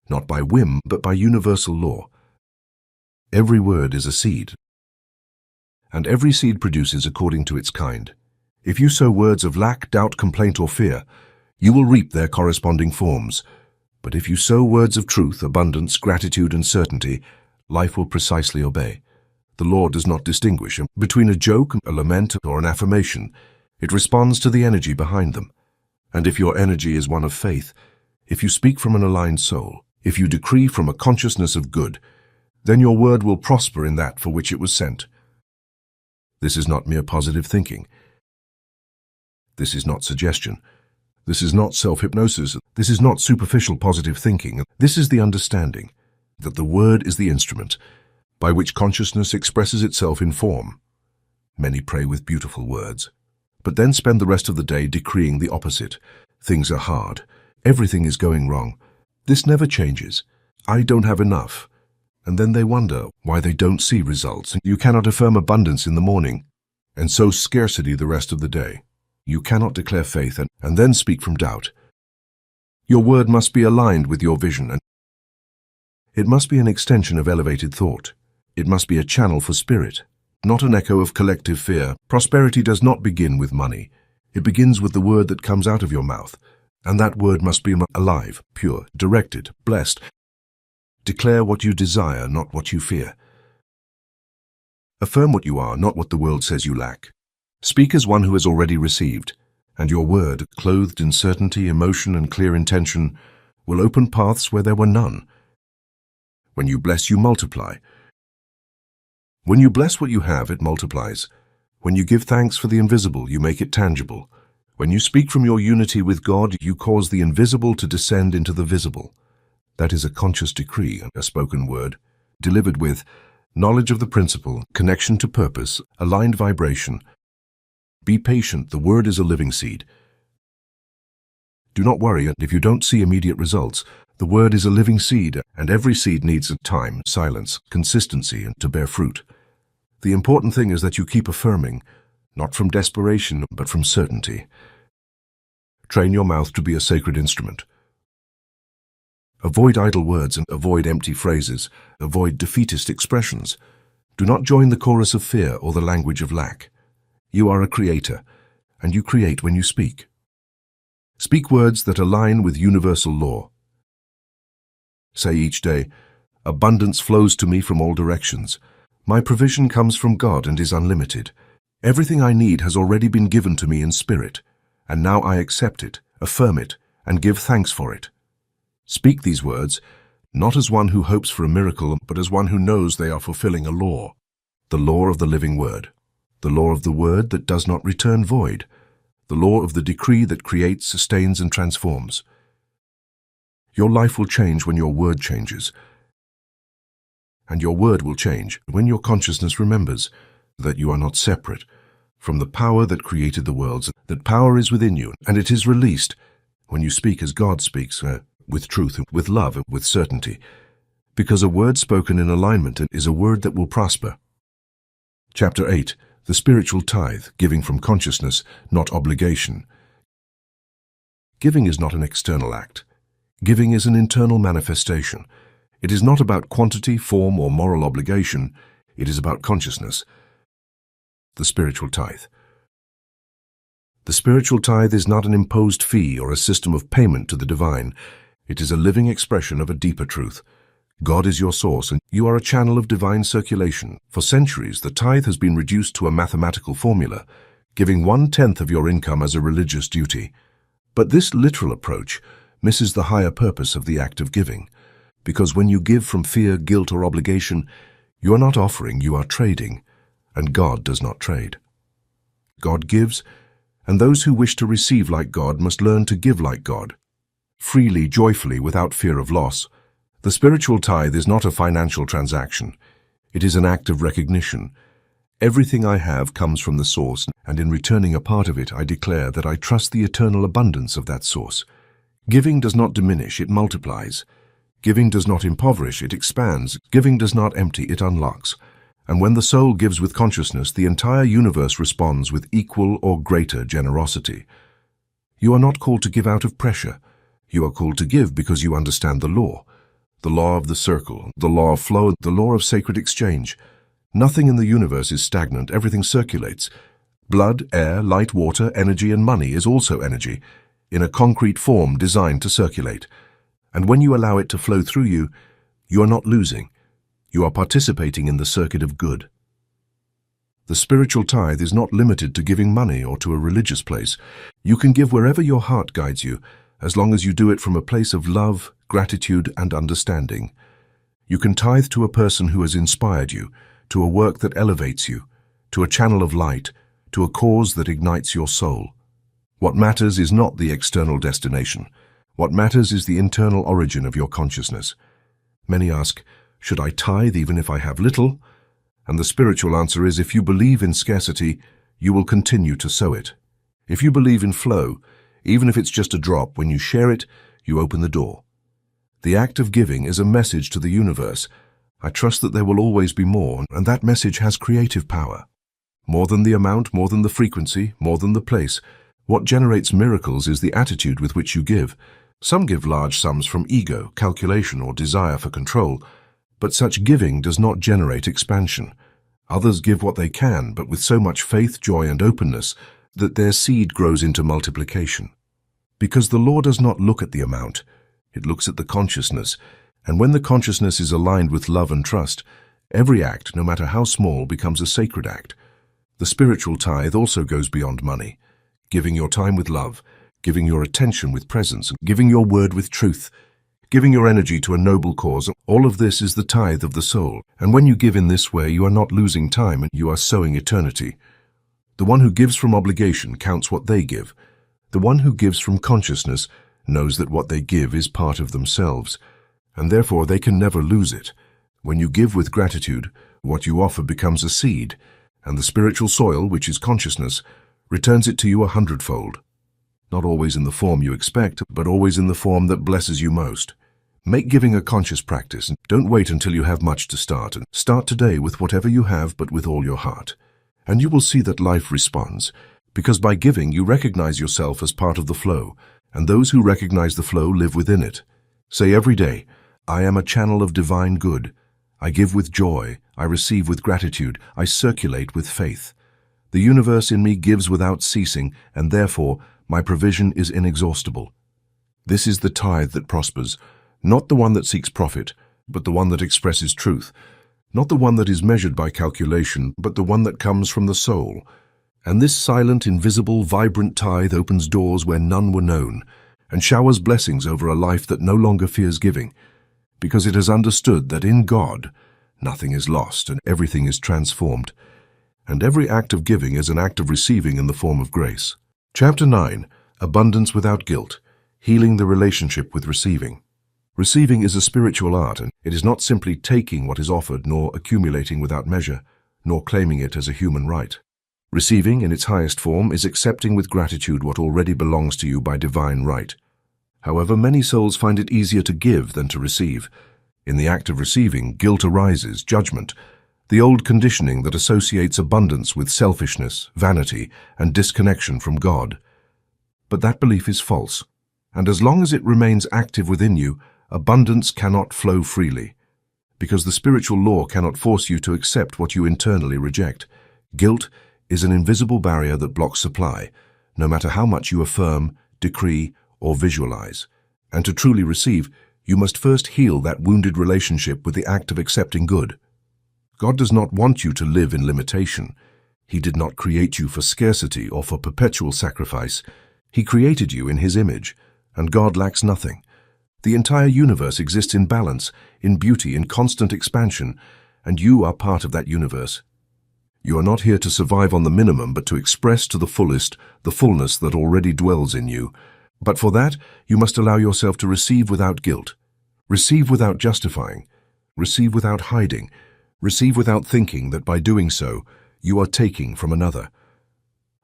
not by whim, but by universal law. Every word is a seed, and every seed produces according to its kind. If you sow words of lack, doubt, complaint, or fear, you will reap their corresponding forms. But if you sow words of truth, abundance, gratitude, and certainty, life will precisely obey. The law does not distinguish between a joke, a lament, or an affirmation. It responds to the energy behind them. And if your energy is one of faith, if you speak from an aligned soul, if you decree from a consciousness of good, Then your word will prosper in that for which it was sent. This is not mere positive thinking. This is not suggestion. This is not self-hypnosis. This is not superficial positive thinking. This is the understanding that the word is the instrument by which consciousness expresses itself in form. Many pray with beautiful words, but then spend the rest of the day decreeing the opposite. Things are hard. Everything is going wrong. This never changes. I don't have enough. And then they wonder why they don't see results. You cannot affirm abundance in the morning and sow scarcity the rest of the day. You cannot declare faith and then speak from doubt. Your word must be aligned with your vision, and it must be an extension of elevated thought. It must be a channel for spirit, not an echo of collective fear. Prosperity does not begin with money. It begins with the word that comes out of your mouth, and that word must be alive, pure, directed, blessed. Declare what you desire, not what you fear. Affirm what you are, not what the world says you lack. Speak as one who has already received, and your word, clothed in certainty, emotion, and clear intention, will open paths where there were none. When you bless, you multiply. When you bless what you have, it multiplies. When you give thanks for the invisible, you make it tangible. When you speak from your unity with God, you cause the invisible to descend into the visible. That is a conscious decree, a spoken word, delivered with knowledge of the principle, connection to purpose, aligned vibration. Be patient, the word is a living seed. Do not worry if you don't see immediate results. The word is a living seed, and every seed needs time, silence, consistency, and to bear fruit. The important thing is that you keep affirming, not from desperation, but from certainty. Train your mouth to be a sacred instrument. Avoid idle words and avoid empty phrases. Avoid defeatist expressions. Do not join the chorus of fear or the language of lack. You are a creator, and you create when you speak. Speak words that align with universal law. Say each day, abundance flows to me from all directions. My provision comes from God and is unlimited. Everything I need has already been given to me in spirit, and now I accept it, affirm it, and give thanks for it. Speak these words, not as one who hopes for a miracle, but as one who knows they are fulfilling a law, the law of the living word, the law of the word that does not return void, the law of the decree that creates, sustains, and transforms. Your life will change when your word changes, and your word will change when your consciousness remembers that you are not separate from the power that created the worlds, that power is within you, and it is released when you speak as God speaks, with truth, with love, with certainty, because a word spoken in alignment is a word that will prosper. Chapter 8. The spiritual tithe, giving from consciousness, not obligation. Giving is not an external act. Giving is an internal manifestation. It is not about quantity, form, or moral obligation. It is about consciousness. The spiritual tithe. The spiritual tithe is not an imposed fee or a system of payment to the divine. It is a living expression of a deeper truth. God is your source, and you are a channel of divine circulation. For centuries, the tithe has been reduced to a mathematical formula, giving 1/10 of your income as a religious duty. But this literal approach misses the higher purpose of the act of giving, because when you give from fear, guilt, or obligation, you are not offering, you are trading, and God does not trade. God gives, and those who wish to receive like God must learn to give like God, freely, joyfully, without fear of loss. The spiritual tithe is not a financial transaction. It is an act of recognition. Everything I have comes from the source, and in returning a part of it, I declare that I trust the eternal abundance of that source. Giving does not diminish, it multiplies. Giving does not impoverish, it expands. Giving does not empty, it unlocks. And when the soul gives with consciousness, the entire universe responds with equal or greater generosity. You are not called to give out of pressure. You are called to give because you understand the law of the circle, the law of flow, the law of sacred exchange. Nothing in the universe is stagnant, everything circulates. Blood, air, light, water, energy, and money is also energy, in a concrete form designed to circulate. And when you allow it to flow through you, you are not losing. You are participating in the circuit of good. The spiritual tithe is not limited to giving money or to a religious place. You can give wherever your heart guides you, as long as you do it from a place of love, gratitude, and understanding. You can tithe to a person who has inspired you, to a work that elevates you, to a channel of light, to a cause that ignites your soul. What matters is not the external destination. What matters is the internal origin of your consciousness. Many ask, should I tithe even if I have little? And the spiritual answer is, if you believe in scarcity, you will continue to sow it. If you believe in flow, even if it's just a drop, when you share it, you open the door. The act of giving is a message to the universe. I trust that there will always be more, and that message has creative power. More than the amount, more than the frequency, more than the place. What generates miracles is the attitude with which you give. Some give large sums from ego, calculation, or desire for control, but such giving does not generate expansion. Others give what they can, but with so much faith, joy, and openness that their seed grows into multiplication. Because the law does not look at the amount, it looks at the consciousness, and when the consciousness is aligned with love and trust, every act, no matter how small, becomes a sacred act. The spiritual tithe also goes beyond money, giving your time with love, giving your attention with presence, giving your word with truth, giving your energy to a noble cause. All of this is the tithe of the soul, and when you give in this way, you are not losing time and you are sowing eternity. The one who gives from obligation counts what they give. The one who gives from consciousness knows that what they give is part of themselves, and therefore they can never lose it. When you give with gratitude, what you offer becomes a seed, and the spiritual soil, which is consciousness, returns it to you 100-fold. Not always in the form you expect, but always in the form that blesses you most. Make giving a conscious practice, and don't wait until you have much to start. And start today with whatever you have, but with all your heart. And you will see that life responds, because by giving you recognize yourself as part of the flow, and those who recognize the flow live within it. Say every day, I am a channel of divine good. I give with joy, I receive with gratitude, I circulate with faith. The universe in me gives without ceasing, and therefore my provision is inexhaustible. This is the tithe that prospers, not the one that seeks profit, but the one that expresses truth, not the one that is measured by calculation, but the one that comes from the soul. And this silent, invisible, vibrant tithe opens doors where none were known, and showers blessings over a life that no longer fears giving, because it has understood that in God, nothing is lost and everything is transformed. And every act of giving is an act of receiving in the form of grace. Chapter 9, Abundance Without Guilt, Healing the Relationship with Receiving. Receiving is a spiritual art, and it is not simply taking what is offered, nor accumulating without measure, nor claiming it as a human right. Receiving, in its highest form, is accepting with gratitude what already belongs to you by divine right. However, many souls find it easier to give than to receive. In the act of receiving, guilt arises, judgment, the old conditioning that associates abundance with selfishness, vanity, and disconnection from God. But that belief is false, and as long as it remains active within you, abundance cannot flow freely, because the spiritual law cannot force you to accept what you internally reject. Guilt is an invisible barrier that blocks supply, no matter how much you affirm, decree, or visualize. And to truly receive, you must first heal that wounded relationship with the act of accepting good. God does not want you to live in limitation. He did not create you for scarcity or for perpetual sacrifice. He created you in His image, and God lacks nothing. The entire universe exists in balance, in beauty, in constant expansion, and you are part of that universe. You are not here to survive on the minimum, but to express to the fullest the fullness that already dwells in you. But for that, you must allow yourself to receive without guilt, receive without justifying, receive without hiding, receive without thinking that by doing so, you are taking from another.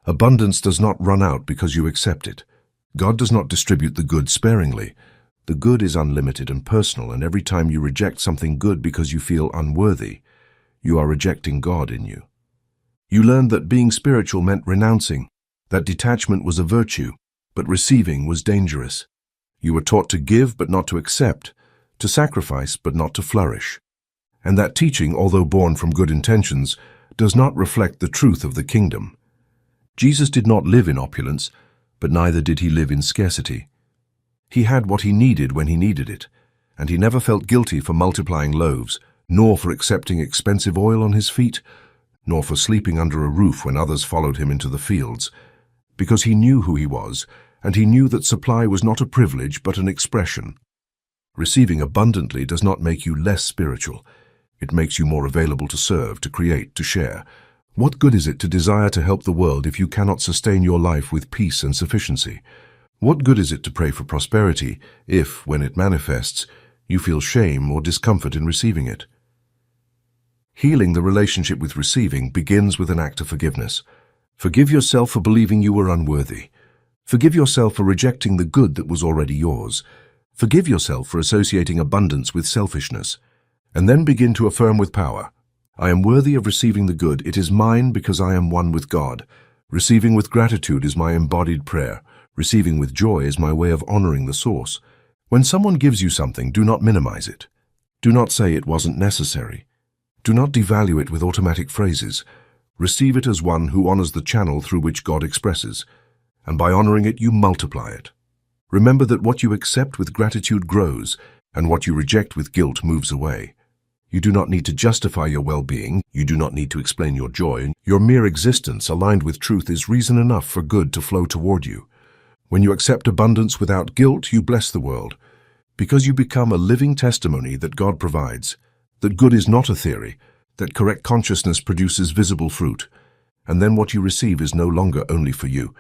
Abundance does not run out because you accept it. God does not distribute the good sparingly. The good is unlimited and personal, and every time you reject something good because you feel unworthy, you are rejecting God in you. You learned that being spiritual meant renouncing, that detachment was a virtue, but receiving was dangerous. You were taught to give but not to accept, to sacrifice but not to flourish. And that teaching, although born from good intentions, does not reflect the truth of the kingdom. Jesus did not live in opulence, but neither did He live in scarcity. He had what He needed when He needed it, and He never felt guilty for multiplying loaves, nor for accepting expensive oil on His feet, nor for sleeping under a roof when others followed Him into the fields, because He knew who He was, and He knew that supply was not a privilege but an expression. Receiving abundantly does not make you less spiritual. It makes you more available to serve, to create, to share. What good is it to desire to help the world if you cannot sustain your life with peace and sufficiency? What good is it to pray for prosperity if, when it manifests, you feel shame or discomfort in receiving it? Healing the relationship with receiving begins with an act of forgiveness. Forgive yourself for believing you were unworthy. Forgive yourself for rejecting the good that was already yours. Forgive yourself for associating abundance with selfishness. And then begin to affirm with power, I am worthy of receiving the good. It is mine because I am one with God. Receiving with gratitude is my embodied prayer. Receiving with joy is my way of honoring the source. When someone gives you something, do not minimize it. Do not say it wasn't necessary. Do not devalue it with automatic phrases. Receive it as one who honors the channel through which God expresses. And by honoring it, you multiply it. Remember that what you accept with gratitude grows, and what you reject with guilt moves away. You do not need to justify your well-being. You do not need to explain your joy. Your mere existence aligned with truth is reason enough for good to flow toward you. When you accept abundance without guilt, you bless the world, because you become a living testimony that God provides, that good is not a theory, that correct consciousness produces visible fruit, and then what you receive is no longer only for you.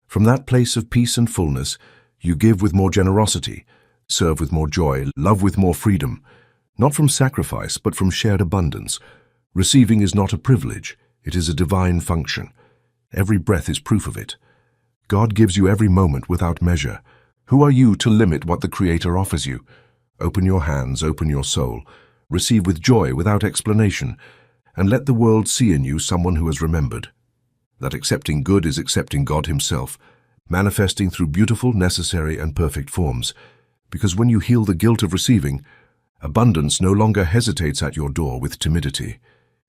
From that place of peace and fullness, you give with more generosity, serve with more joy, love with more freedom, not from sacrifice, but from shared abundance. Receiving is not a privilege, it is a divine function. Every breath is proof of it. God gives you every moment without measure. Who are you to limit what the Creator offers you? Open your hands, open your soul. Receive with joy without explanation, and let the world see in you someone who has remembered. That accepting good is accepting God Himself, manifesting through beautiful, necessary, and perfect forms. Because when you heal the guilt of receiving, abundance no longer hesitates at your door with timidity.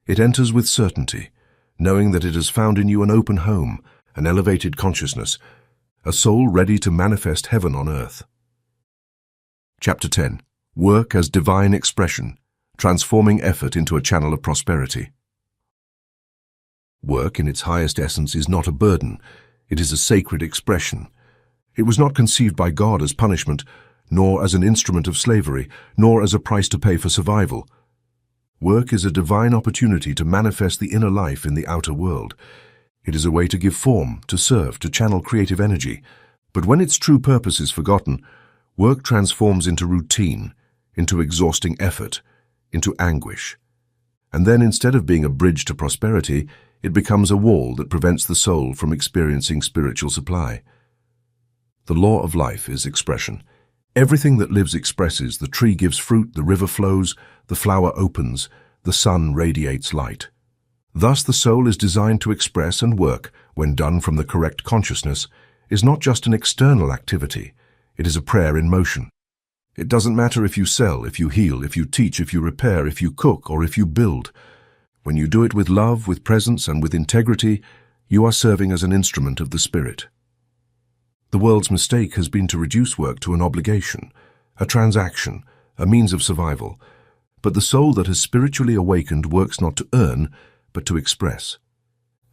It enters with certainty, knowing that it has found in you an open home, an elevated consciousness, a soul ready to manifest heaven on earth. Chapter 10. Work as divine expression, transforming effort into a channel of prosperity. Work in its highest essence is not a burden, it is a sacred expression. It was not conceived by God as punishment, nor as an instrument of slavery, nor as a price to pay for survival. Work is a divine opportunity to manifest the inner life in the outer world. It is a way to give form, to serve, to channel creative energy. But when its true purpose is forgotten, work transforms into routine, into exhausting effort, into anguish. And then instead of being a bridge to prosperity, it becomes a wall that prevents the soul from experiencing spiritual supply. The law of life is expression. Everything that lives expresses. The tree gives fruit, the river flows, the flower opens, the sun radiates light. Thus the soul is designed to express, and work, when done from the correct consciousness, is not just an external activity, it is a prayer in motion. It doesn't matter if you sell, if you heal, if you teach, if you repair, if you cook, or if you build. When you do it with love, with presence, and with integrity, you are serving as an instrument of the Spirit. The world's mistake has been to reduce work to an obligation, a transaction, a means of survival. But the soul that has spiritually awakened works not to earn, but to express.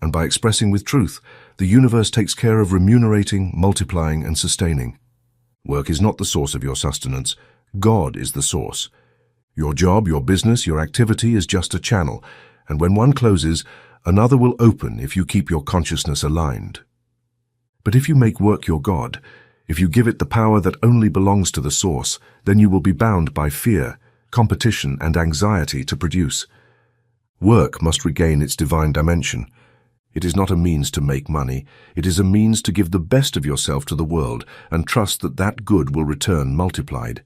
And by expressing with truth, the universe takes care of remunerating, multiplying, and sustaining. Work is not the source of your sustenance. God is the source. Your job, your business, your activity is just a channel, and when one closes, another will open if you keep your consciousness aligned. But if you make work your God, if you give it the power that only belongs to the source, then you will be bound by fear, competition, and anxiety to produce. Work must regain its divine dimension. It is not a means to make money. It is a means to give the best of yourself to the world and trust that that good will return multiplied.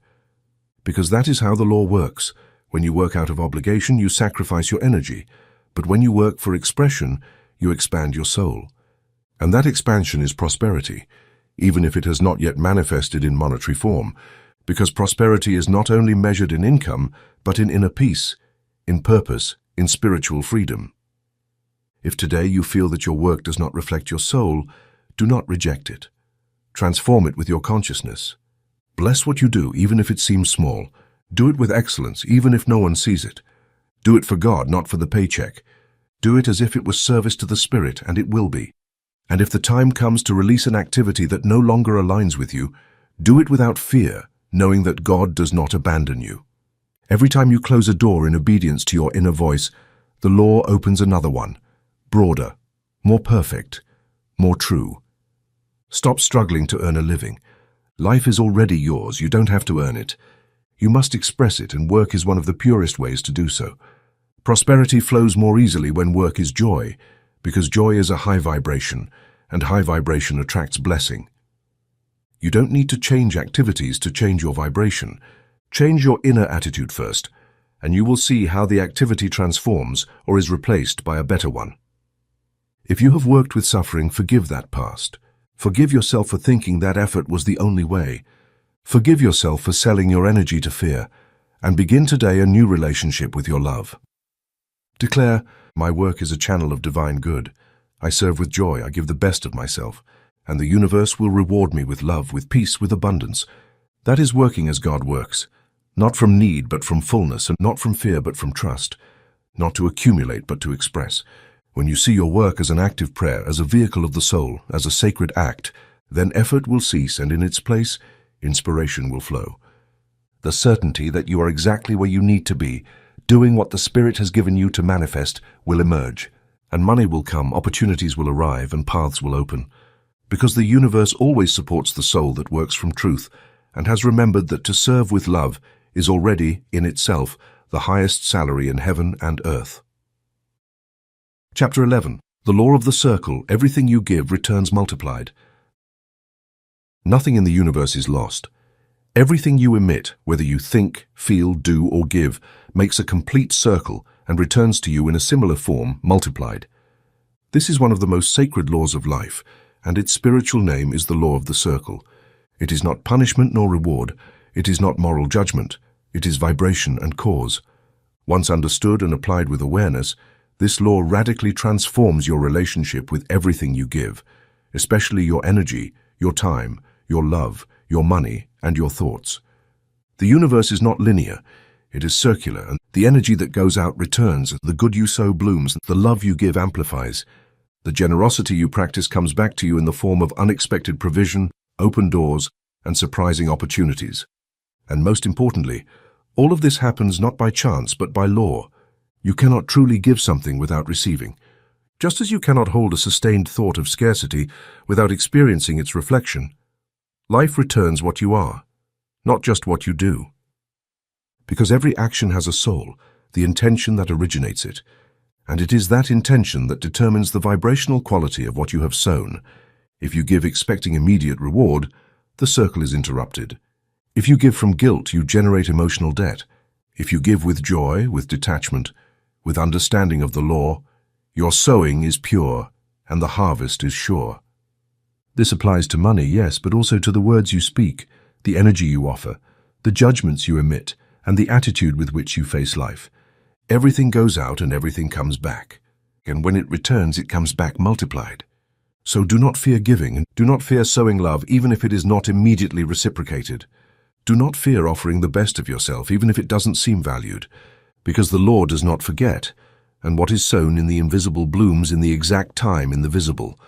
Because that is how the law works. When you work out of obligation, you sacrifice your energy. But when you work for expression, you expand your soul. And that expansion is prosperity, even if it has not yet manifested in monetary form, because prosperity is not only measured in income, but in inner peace, in purpose, in spiritual freedom. If today you feel that your work does not reflect your soul, do not reject it. Transform it with your consciousness. Bless what you do, even if it seems small. Do it with excellence, even if no one sees it. Do it for God, not for the paycheck. Do it as if it was service to the Spirit, and it will be. And if the time comes to release an activity that no longer aligns with you, do it without fear, knowing that God does not abandon you. Every time you close a door in obedience to your inner voice, the law opens another one, broader, more perfect, more true. Stop struggling to earn a living. Life is already yours. You don't have to earn it. You must express it, and work is one of the purest ways to do so. Prosperity flows more easily when work is joy, because joy is a high vibration, and high vibration attracts blessing. You don't need to change activities to change your vibration. Change your inner attitude first, and you will see how the activity transforms or is replaced by a better one. If you have worked with suffering, forgive that past. Forgive yourself for thinking that effort was the only way. Forgive yourself for selling your energy to fear, and begin today a new relationship with your love. Declare, my work is a channel of divine good. I serve with joy, I give the best of myself, and the universe will reward me with love, with peace, with abundance. That is working as God works, not from need but from fullness, and not from fear but from trust, not to accumulate but to express. When you see your work as an active prayer, as a vehicle of the soul, as a sacred act, then effort will cease, and in its place, inspiration will flow. The certainty that you are exactly where you need to be, doing what the Spirit has given you to manifest, will emerge, and money will come, opportunities will arrive, and paths will open. Because the universe always supports the soul that works from truth, and has remembered that to serve with love is already, in itself, the highest salary in heaven and earth. Chapter 11. The Law of the Circle. Everything you give returns multiplied. Nothing in the universe is lost. Everything you emit, whether you think, feel, do, or give, makes a complete circle and returns to you in a similar form, multiplied. This is one of the most sacred laws of life, and its spiritual name is the law of the circle. It is not punishment nor reward. It is not moral judgment. It is vibration and cause. Once understood and applied with awareness, this law radically transforms your relationship with everything you give, especially your energy, your time, your love, your money, and your thoughts. The universe is not linear. It is circular, and the energy that goes out returns. The good you sow blooms. The love you give amplifies. The generosity you practice comes back to you in the form of unexpected provision, open doors, and surprising opportunities. And most importantly, all of this happens not by chance but by law. You cannot truly give something without receiving. Just as you cannot hold a sustained thought of scarcity without experiencing its reflection, life returns what you are, not just what you do. Because every action has a soul, the intention that originates it, and it is that intention that determines the vibrational quality of what you have sown. If you give expecting immediate reward, the circle is interrupted. If you give from guilt, you generate emotional debt. If you give with joy, with detachment, with understanding of the law, your sowing is pure and the harvest is sure. This applies to money, yes, but also to the words you speak, the energy you offer, the judgments you emit, and the attitude with which you face life. Everything goes out and everything comes back. And when it returns, it comes back multiplied. So do not fear giving, and do not fear sowing love, even if it is not immediately reciprocated. Do not fear offering the best of yourself, even if it doesn't seem valued, because the Lord does not forget, and what is sown in the invisible blooms in the exact time in the visible.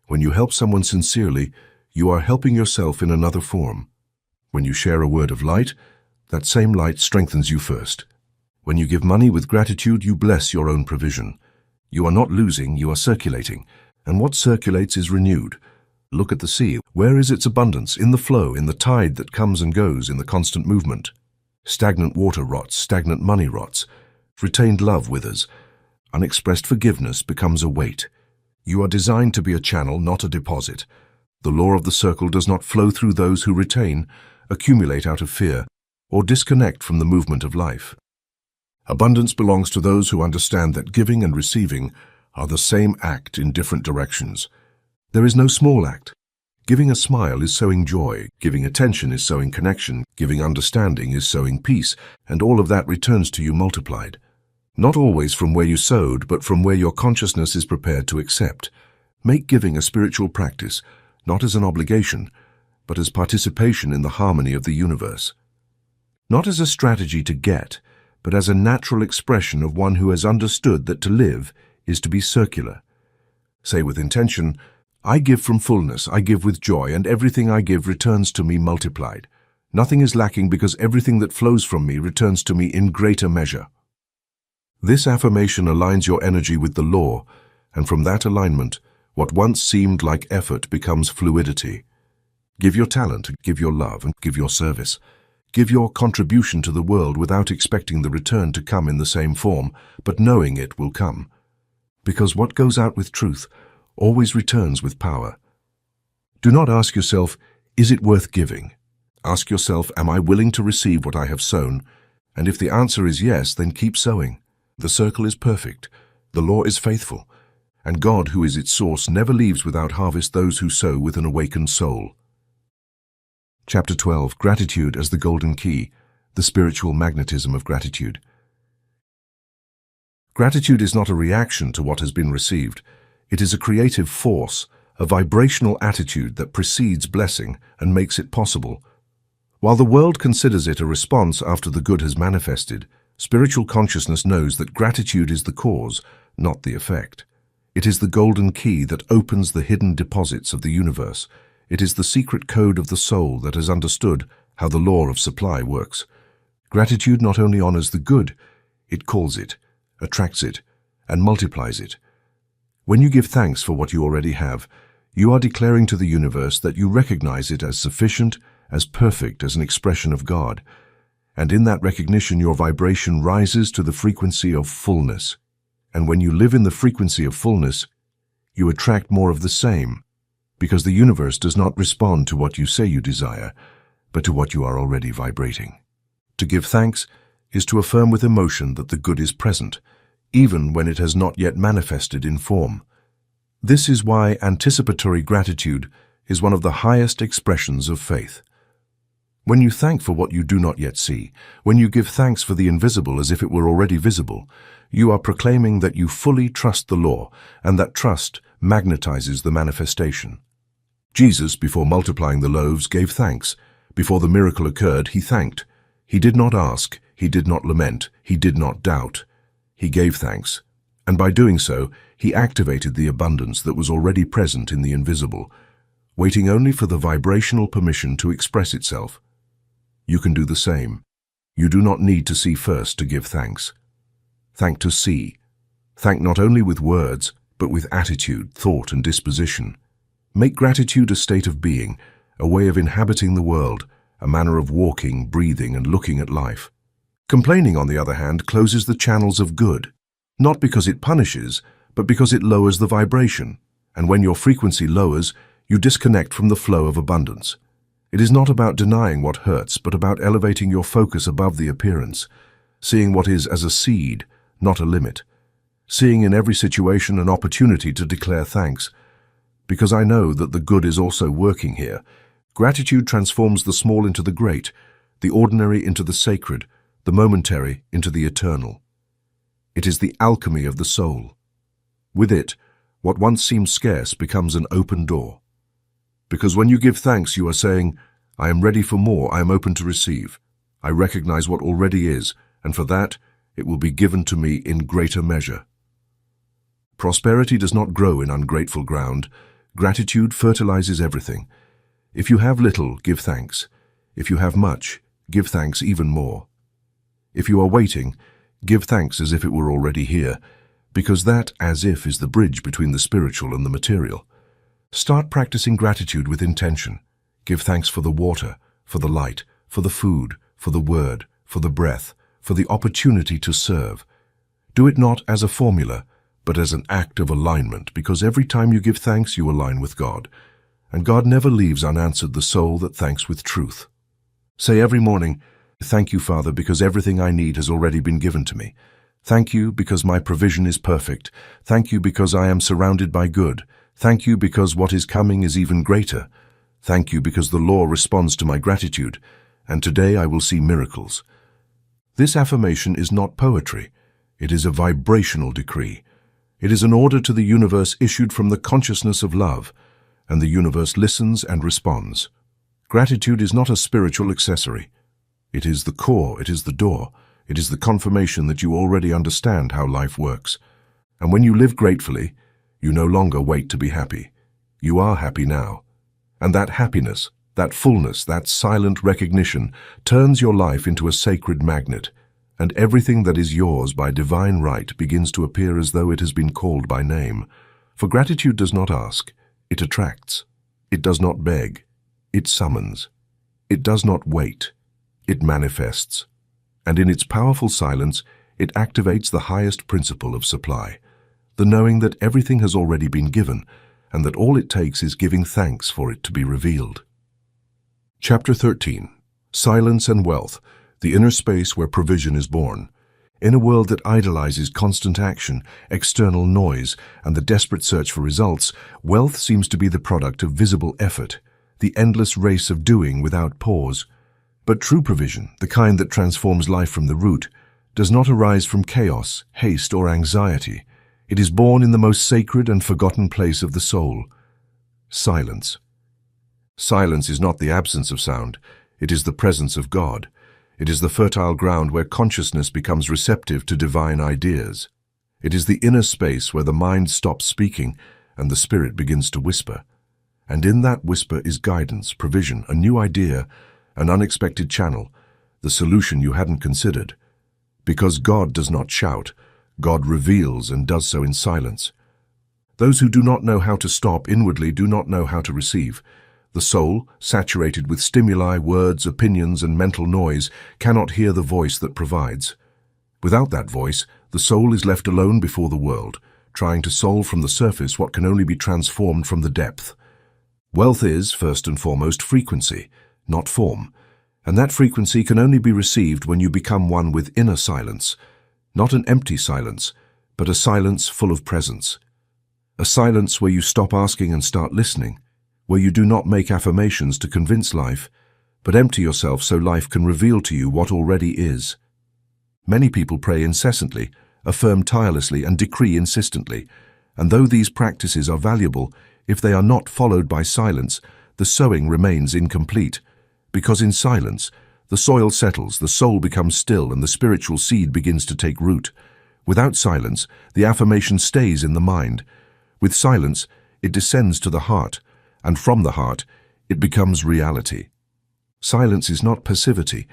When you help someone sincerely, you are helping yourself in another form. When you share a word of light, that same light strengthens you first. When you give money with gratitude, you bless your own provision. You are not losing, you are circulating, and what circulates is renewed. Look at the sea. Where is its abundance? In the flow, in the tide that comes and goes, in the constant movement. Stagnant water rots, stagnant money rots. Retained love withers. Unexpressed forgiveness becomes a weight. You are designed to be a channel, not a deposit. The law of the circle does not flow through those who retain, accumulate out of fear, or disconnect from the movement of life. Abundance belongs to those who understand that giving and receiving are the same act in different directions. There is no small act. Giving a smile is sowing joy, giving attention is sowing connection, giving understanding is sowing peace, and all of that returns to you multiplied. Not always from where you sowed, but from where your consciousness is prepared to accept. Make giving a spiritual practice, not as an obligation, but as participation in the harmony of the universe. Not as a strategy to get, but as a natural expression of one who has understood that to live is to be circular. Say with intention, I give from fullness, I give with joy, and everything I give returns to me multiplied. Nothing is lacking because everything that flows from me returns to me in greater measure. This affirmation aligns your energy with the law, and from that alignment, what once seemed like effort becomes fluidity. Give your talent, give your love, and give your service. Give your contribution to the world without expecting the return to come in the same form, but knowing it will come. Because what goes out with truth always returns with power. Do not ask yourself, is it worth giving? Ask yourself, am I willing to receive what I have sown? And if the answer is yes, then keep sowing. The circle is perfect, the law is faithful, and God, who is its source, never leaves without harvest those who sow with an awakened soul. Chapter 12. Gratitude as the Golden Key, the Spiritual Magnetism of Gratitude. Gratitude is not a reaction to what has been received. It is a creative force, a vibrational attitude that precedes blessing and makes it possible. While the world considers it a response after the good has manifested, spiritual consciousness knows that gratitude is the cause, not the effect. It is the golden key that opens the hidden deposits of the universe. It is the secret code of the soul that has understood how the law of supply works. Gratitude not only honors the good, it calls it, attracts it, and multiplies it. When you give thanks for what you already have, you are declaring to the universe that you recognize it as sufficient, as perfect as an expression of God. And in that recognition, your vibration rises to the frequency of fullness. And when you live in the frequency of fullness, you attract more of the same, because the universe does not respond to what you say you desire, but to what you are already vibrating. To give thanks is to affirm with emotion that the good is present, even when it has not yet manifested in form. This is why anticipatory gratitude is one of the highest expressions of faith. When you thank for what you do not yet see, when you give thanks for the invisible as if it were already visible, you are proclaiming that you fully trust the law, and that trust magnetizes the manifestation. Jesus, before multiplying the loaves, gave thanks. Before the miracle occurred, he thanked. He did not ask, he did not lament, he did not doubt. He gave thanks, and by doing so, he activated the abundance that was already present in the invisible, waiting only for the vibrational permission to express itself. You can do the same. You do not need to see first to give thanks. Thank to see. Thank not only with words, but with attitude, thought, and disposition. Make gratitude a state of being, a way of inhabiting the world, a manner of walking, breathing, and looking at life. Complaining, on the other hand, closes the channels of good, not because it punishes, but because it lowers the vibration. And when your frequency lowers, you disconnect from the flow of abundance. It is not about denying what hurts, but about elevating your focus above the appearance, seeing what is as a seed, not a limit, seeing in every situation an opportunity to declare thanks. Because I know that the good is also working here, gratitude transforms the small into the great, the ordinary into the sacred, the momentary into the eternal. It is the alchemy of the soul. With it, what once seemed scarce becomes an open door. Because when you give thanks, you are saying, I am ready for more, I am open to receive. I recognize what already is, and for that, it will be given to me in greater measure. Prosperity does not grow in ungrateful ground. Gratitude fertilizes everything. If you have little, give thanks. If you have much, give thanks even more. If you are waiting, give thanks as if it were already here, because that as if is the bridge between the spiritual and the material. Start practicing gratitude with intention. Give thanks for the water, for the light, for the food, for the word, for the breath, for the opportunity to serve. Do it not as a formula, but as an act of alignment, because every time you give thanks, you align with God. And God never leaves unanswered the soul that thanks with truth. Say every morning, thank you, Father, because everything I need has already been given to me. Thank you because my provision is perfect. Thank you because I am surrounded by good. Thank you because what is coming is even greater. Thank you because the law responds to my gratitude, and today I will see miracles. This affirmation is not poetry. It is a vibrational decree. It is an order to the universe issued from the consciousness of love, and the universe listens and responds. Gratitude is not a spiritual accessory. It is the core, it is the door, it is the confirmation that you already understand how life works. And when you live gratefully, you no longer wait to be happy. You are happy now. And that happiness, That fullness, that silent recognition, turns your life into a sacred magnet, and everything that is yours by divine right begins to appear as though it has been called by name. For gratitude does not ask, it attracts. It does not beg, it summons. It does not wait, it manifests. And in its powerful silence, it activates the highest principle of supply, the knowing that everything has already been given, and that all it takes is giving thanks for it to be revealed. Chapter 13. Silence and Wealth, the inner space where provision is born. In a world that idolizes constant action, external noise, and the desperate search for results, wealth seems to be the product of visible effort, the endless race of doing without pause. But true provision, the kind that transforms life from the root, does not arise from chaos, haste, or anxiety. It is born in the most sacred and forgotten place of the soul: silence. Silence is not the absence of sound, it is the presence of God. It is the fertile ground where consciousness becomes receptive to divine ideas. It is the inner space where the mind stops speaking and the spirit begins to whisper. And in that whisper is guidance, provision, a new idea, an unexpected channel, the solution you hadn't considered. Because God does not shout, God reveals and does so in silence. Those who do not know how to stop inwardly do not know how to receive. The soul, saturated with stimuli, words, opinions, and mental noise, cannot hear the voice that provides. Without that voice, the soul is left alone before the world, trying to solve from the surface what can only be transformed from the depth. Wealth is, first and foremost, frequency, not form, and that frequency can only be received when you become one with inner silence, not an empty silence, but a silence full of presence. A silence where you stop asking and start listening, where you do not make affirmations to convince life, but empty yourself so life can reveal to you what already is. Many people pray incessantly, affirm tirelessly, and decree insistently, and though these practices are valuable, if they are not followed by silence, the sowing remains incomplete, because in silence, the soil settles, the soul becomes still, and the spiritual seed begins to take root. Without silence, the affirmation stays in the mind. With silence, it descends to the heart, and from the heart, it becomes reality. Silence is not passivity.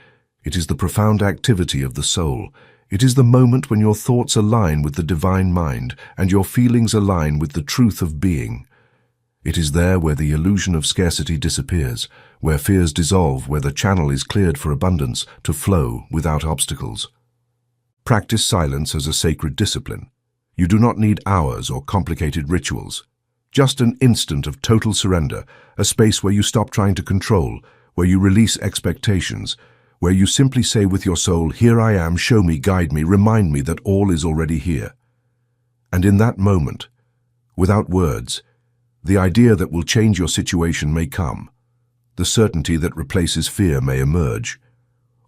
It is the profound activity of the soul. It is the moment when your thoughts align with the divine mind and your feelings align with the truth of being. It is there where the illusion of scarcity disappears, where fears dissolve, where the channel is cleared for abundance to flow without obstacles. Practice silence as a sacred discipline. You do not need hours or complicated rituals. Just an instant of total surrender, a space where you stop trying to control, where you release expectations, where you simply say with your soul, "Here I am, show me, guide me, remind me that all is already here." And in that moment, without words, the idea that will change your situation may come, the certainty that replaces fear may emerge,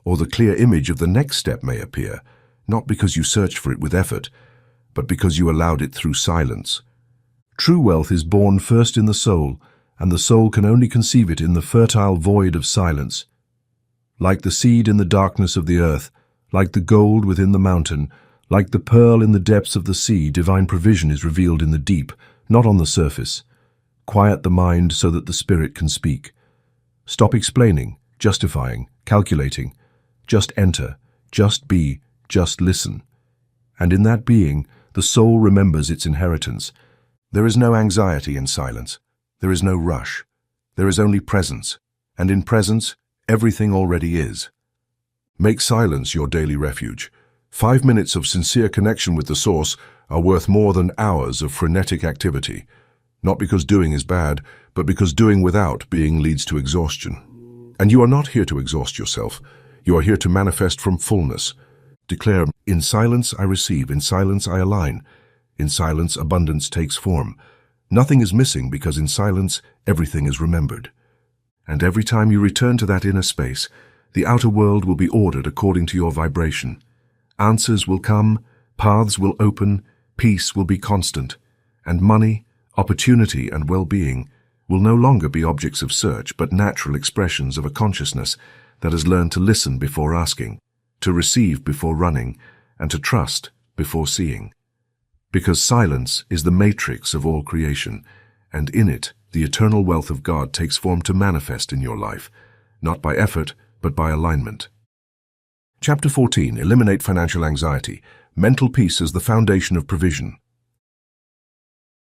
or the clear image of the next step may appear, not because you searched for it with effort, but because you allowed it through silence. True wealth is born first in the soul, and the soul can only conceive it in the fertile void of silence. Like the seed in the darkness of the earth, like the gold within the mountain, like the pearl in the depths of the sea, divine provision is revealed in the deep, not on the surface. Quiet the mind so that the spirit can speak. Stop explaining, justifying, calculating. Just enter, just be, just listen. And in that being, the soul remembers its inheritance. There is no anxiety in silence. There is no rush. There is only presence. And in presence, everything already is. Make silence your daily refuge. 5 minutes of sincere connection with the source are worth more than hours of frenetic activity. Not because doing is bad, but because doing without being leads to exhaustion. And you are not here to exhaust yourself. You are here to manifest from fullness. Declare, "In silence I receive, in silence I align. In silence, abundance takes form." Nothing is missing because in silence, everything is remembered. And every time you return to that inner space, the outer world will be ordered according to your vibration. Answers will come, paths will open, peace will be constant, and money, opportunity, and well-being will no longer be objects of search but natural expressions of a consciousness that has learned to listen before asking, to receive before running, and to trust before seeing. Because silence is the matrix of all creation, and in it the eternal wealth of God takes form to manifest in your life, not by effort, but by alignment. Chapter 14. Eliminate financial anxiety. Mental peace as the foundation of provision.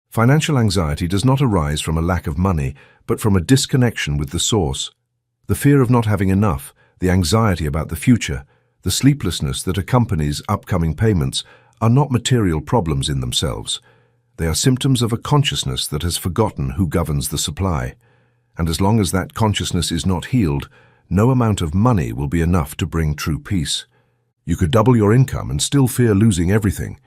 Financial anxiety does not arise from a lack of money, but from a disconnection with the source. The fear of not having enough, the anxiety about the future, the sleeplessness that accompanies upcoming payments are not material problems in themselves. They are symptoms of a consciousness that has forgotten who governs the supply. And as long as that consciousness is not healed, no amount of money will be enough to bring true peace. You could double your income and still fear losing everything.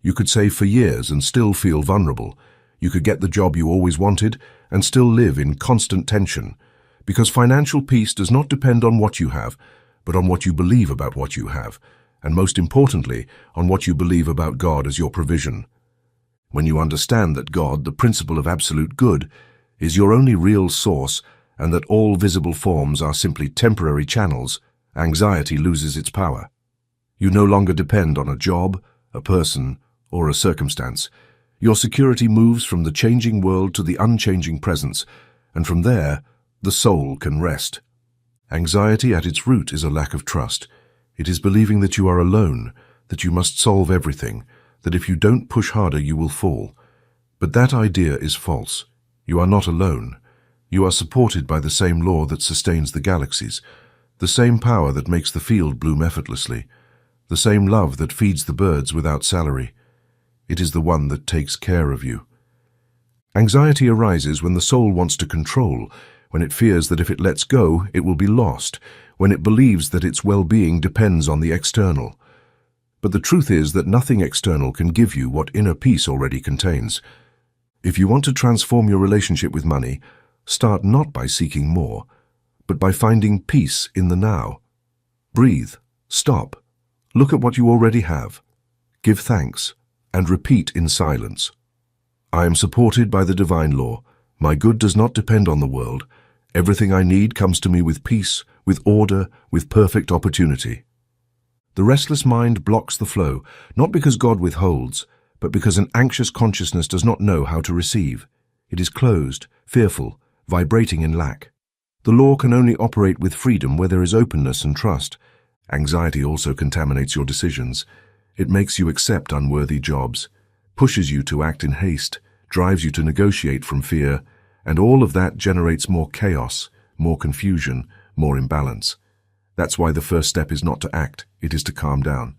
You could save for years and still feel vulnerable. You could get the job you always wanted and still live in constant tension. Because financial peace does not depend on what you have, but on what you believe about what you have, and most importantly, on what you believe about God as your provision. When you understand that God, the principle of absolute good, is your only real source, and that all visible forms are simply temporary channels, anxiety loses its power. You no longer depend on a job, a person, or a circumstance. Your security moves from the changing world to the unchanging presence, and from there, the soul can rest. Anxiety at its root is a lack of trust. It is believing that you are alone, that you must solve everything, that if you don't push harder you will fall. But that idea is false. You are not alone. You are supported by the same law that sustains the galaxies, the same power that makes the field bloom effortlessly, the same love that feeds the birds without salary. It is the one that takes care of you. Anxiety arises when the soul wants to control, when it fears that if it lets go, it will be lost, when it believes that its well-being depends on the external. But the truth is that nothing external can give you what inner peace already contains. If you want to transform your relationship with money, start not by seeking more, but by finding peace in the now. Breathe, stop, look at what you already have, give thanks, and repeat in silence. I am supported by the divine law. My good does not depend on the world. Everything I need comes to me with peace, with order, with perfect opportunity. The restless mind blocks the flow, not because God withholds, but because an anxious consciousness does not know how to receive. It is closed, fearful, vibrating in lack. The law can only operate with freedom where there is openness and trust. Anxiety also contaminates your decisions. It makes you accept unworthy jobs, pushes you to act in haste, drives you to negotiate from fear, and all of that generates more chaos, more confusion, more imbalance. That's why the first step is not to act, it is to calm down.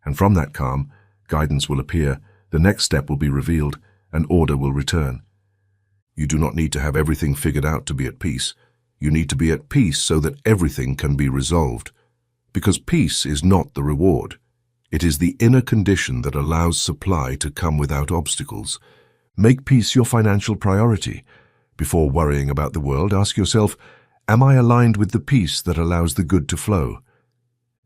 And from that calm, guidance will appear, the next step will be revealed, and order will return. You do not need to have everything figured out to be at peace. You need to be at peace so that everything can be resolved. Because peace is not the reward. It is the inner condition that allows supply to come without obstacles. Make peace your financial priority. Before worrying about the world, ask yourself, am I aligned with the peace that allows the good to flow?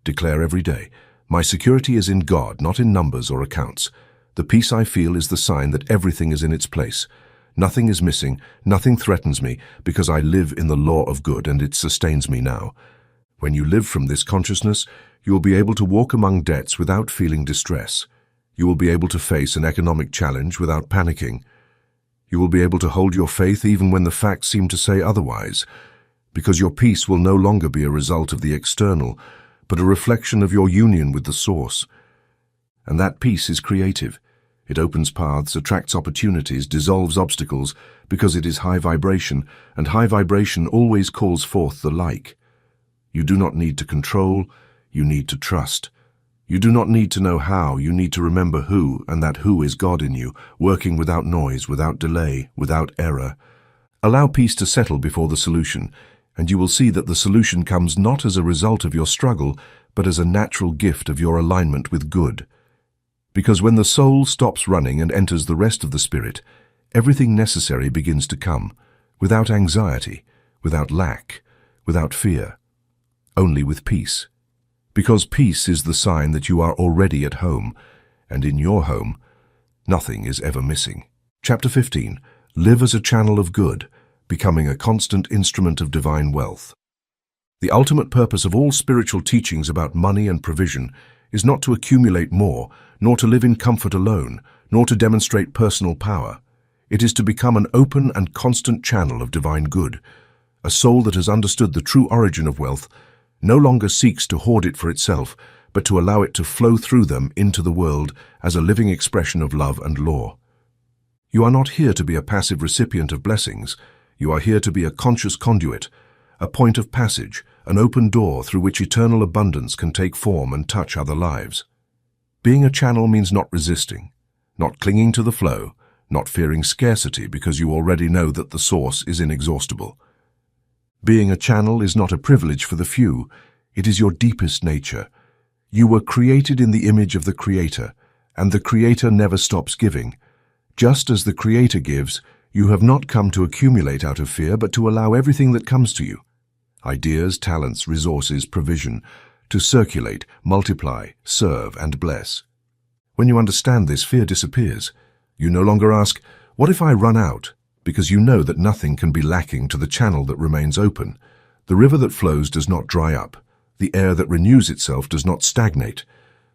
Declare every day, my security is in God, not in numbers or accounts. The peace I feel is the sign that everything is in its place. Nothing is missing, nothing threatens me, because I live in the law of good and it sustains me now. When you live from this consciousness, you will be able to walk among debts without feeling distress. You will be able to face an economic challenge without panicking. You will be able to hold your faith even when the facts seem to say otherwise, because your peace will no longer be a result of the external, but a reflection of your union with the source. And that peace is creative. It opens paths, attracts opportunities, dissolves obstacles, because it is high vibration, and high vibration always calls forth the like. You do not need to control, you need to trust. You do not need to know how, you need to remember who, and that who is God in you, working without noise, without delay, without error. Allow peace to settle before the solution, and you will see that the solution comes not as a result of your struggle, but as a natural gift of your alignment with good. Because when the soul stops running and enters the rest of the spirit, everything necessary begins to come, without anxiety, without lack, without fear, only with peace. Because peace is the sign that you are already at home, and in your home, nothing is ever missing. Chapter 15. Live as a channel of good, becoming a constant instrument of divine wealth. The ultimate purpose of all spiritual teachings about money and provision is not to accumulate more, nor to live in comfort alone, nor to demonstrate personal power. It is to become an open and constant channel of divine good. A soul that has understood the true origin of wealth no longer seeks to hoard it for itself, but to allow it to flow through them into the world as a living expression of love and law. You are not here to be a passive recipient of blessings. You are here to be a conscious conduit, a point of passage, an open door through which eternal abundance can take form and touch other lives. Being a channel means not resisting, not clinging to the flow, not fearing scarcity because you already know that the source is inexhaustible. Being a channel is not a privilege for the few, it is your deepest nature. You were created in the image of the Creator, and the Creator never stops giving. Just as the Creator gives, you have not come to accumulate out of fear, but to allow everything that comes to you, ideas, talents, resources, provision, to circulate, multiply, serve, and bless. When you understand this, fear disappears. You no longer ask, "What if I run out?" because you know that nothing can be lacking to the channel that remains open. The river that flows does not dry up. The air that renews itself does not stagnate.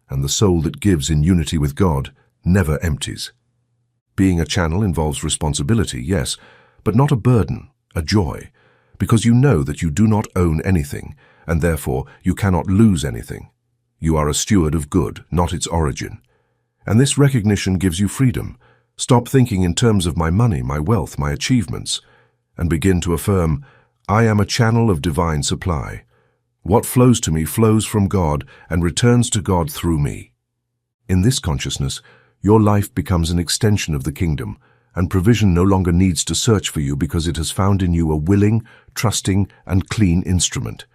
And the soul that gives in unity with God never empties. Being a channel involves responsibility, yes, but not a burden, a joy, because you know that you do not own anything, and therefore you cannot lose anything. You are a steward of good, not its origin. And this recognition gives you freedom. Stop thinking in terms of my money, my wealth, my achievements, and begin to affirm, I am a channel of divine supply. What flows to me flows from God and returns to God through me. In this consciousness, your life becomes an extension of the kingdom, and provision no longer needs to search for you because it has found in you a willing, trusting, and clean instrument.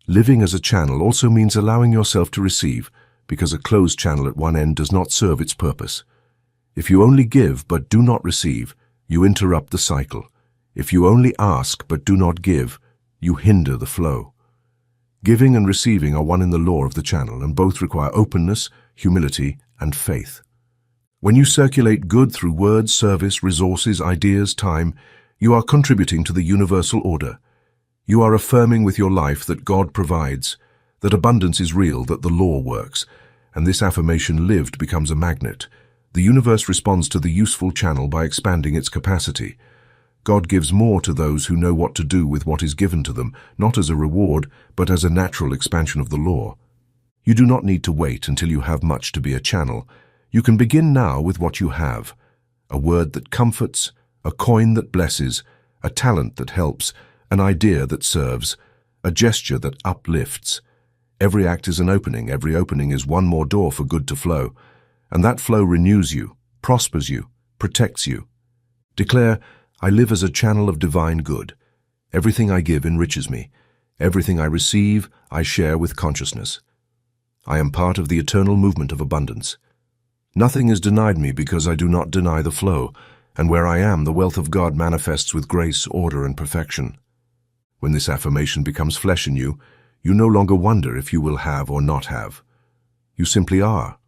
Living as a channel also means allowing yourself to receive, because a closed channel at one end does not serve its purpose. If you only give but do not receive, you interrupt the cycle. If you only ask but do not give, you hinder the flow. Giving and receiving are one in the law of the channel, and both require openness, humility, and faith. When you circulate good through words, service, resources, ideas, time, you are contributing to the universal order. You are affirming with your life that God provides, that abundance is real, that the law works, and this affirmation lived becomes a magnet. The universe responds to the useful channel by expanding its capacity. God gives more to those who know what to do with what is given to them, not as a reward, but as a natural expansion of the law. You do not need to wait until you have much to be a channel. You can begin now with what you have: a word that comforts, a coin that blesses, a talent that helps, an idea that serves, a gesture that uplifts. Every act is an opening. Every opening is one more door for good to flow. And that flow renews you, prospers you, protects you. Declare, I live as a channel of divine good. Everything I give enriches me. Everything I receive, I share with consciousness. I am part of the eternal movement of abundance. Nothing is denied me because I do not deny the flow, and where I am, the wealth of God manifests with grace, order, and perfection. When this affirmation becomes flesh in you, you no longer wonder if you will have or not have. You simply are.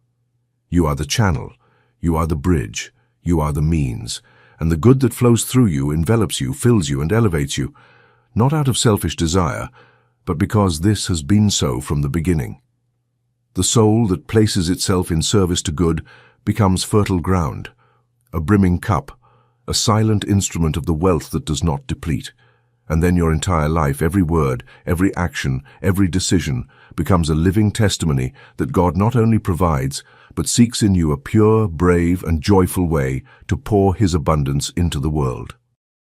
You are the channel, you are the bridge, you are the means, and the good that flows through you envelops you, fills you, and elevates you, not out of selfish desire, but because this has been so from the beginning. The soul that places itself in service to good becomes fertile ground, a brimming cup, a silent instrument of the wealth that does not deplete. And then your entire life, every word, every action, every decision becomes a living testimony that God not only provides, but seeks in you a pure, brave, and joyful way to pour His abundance into the world.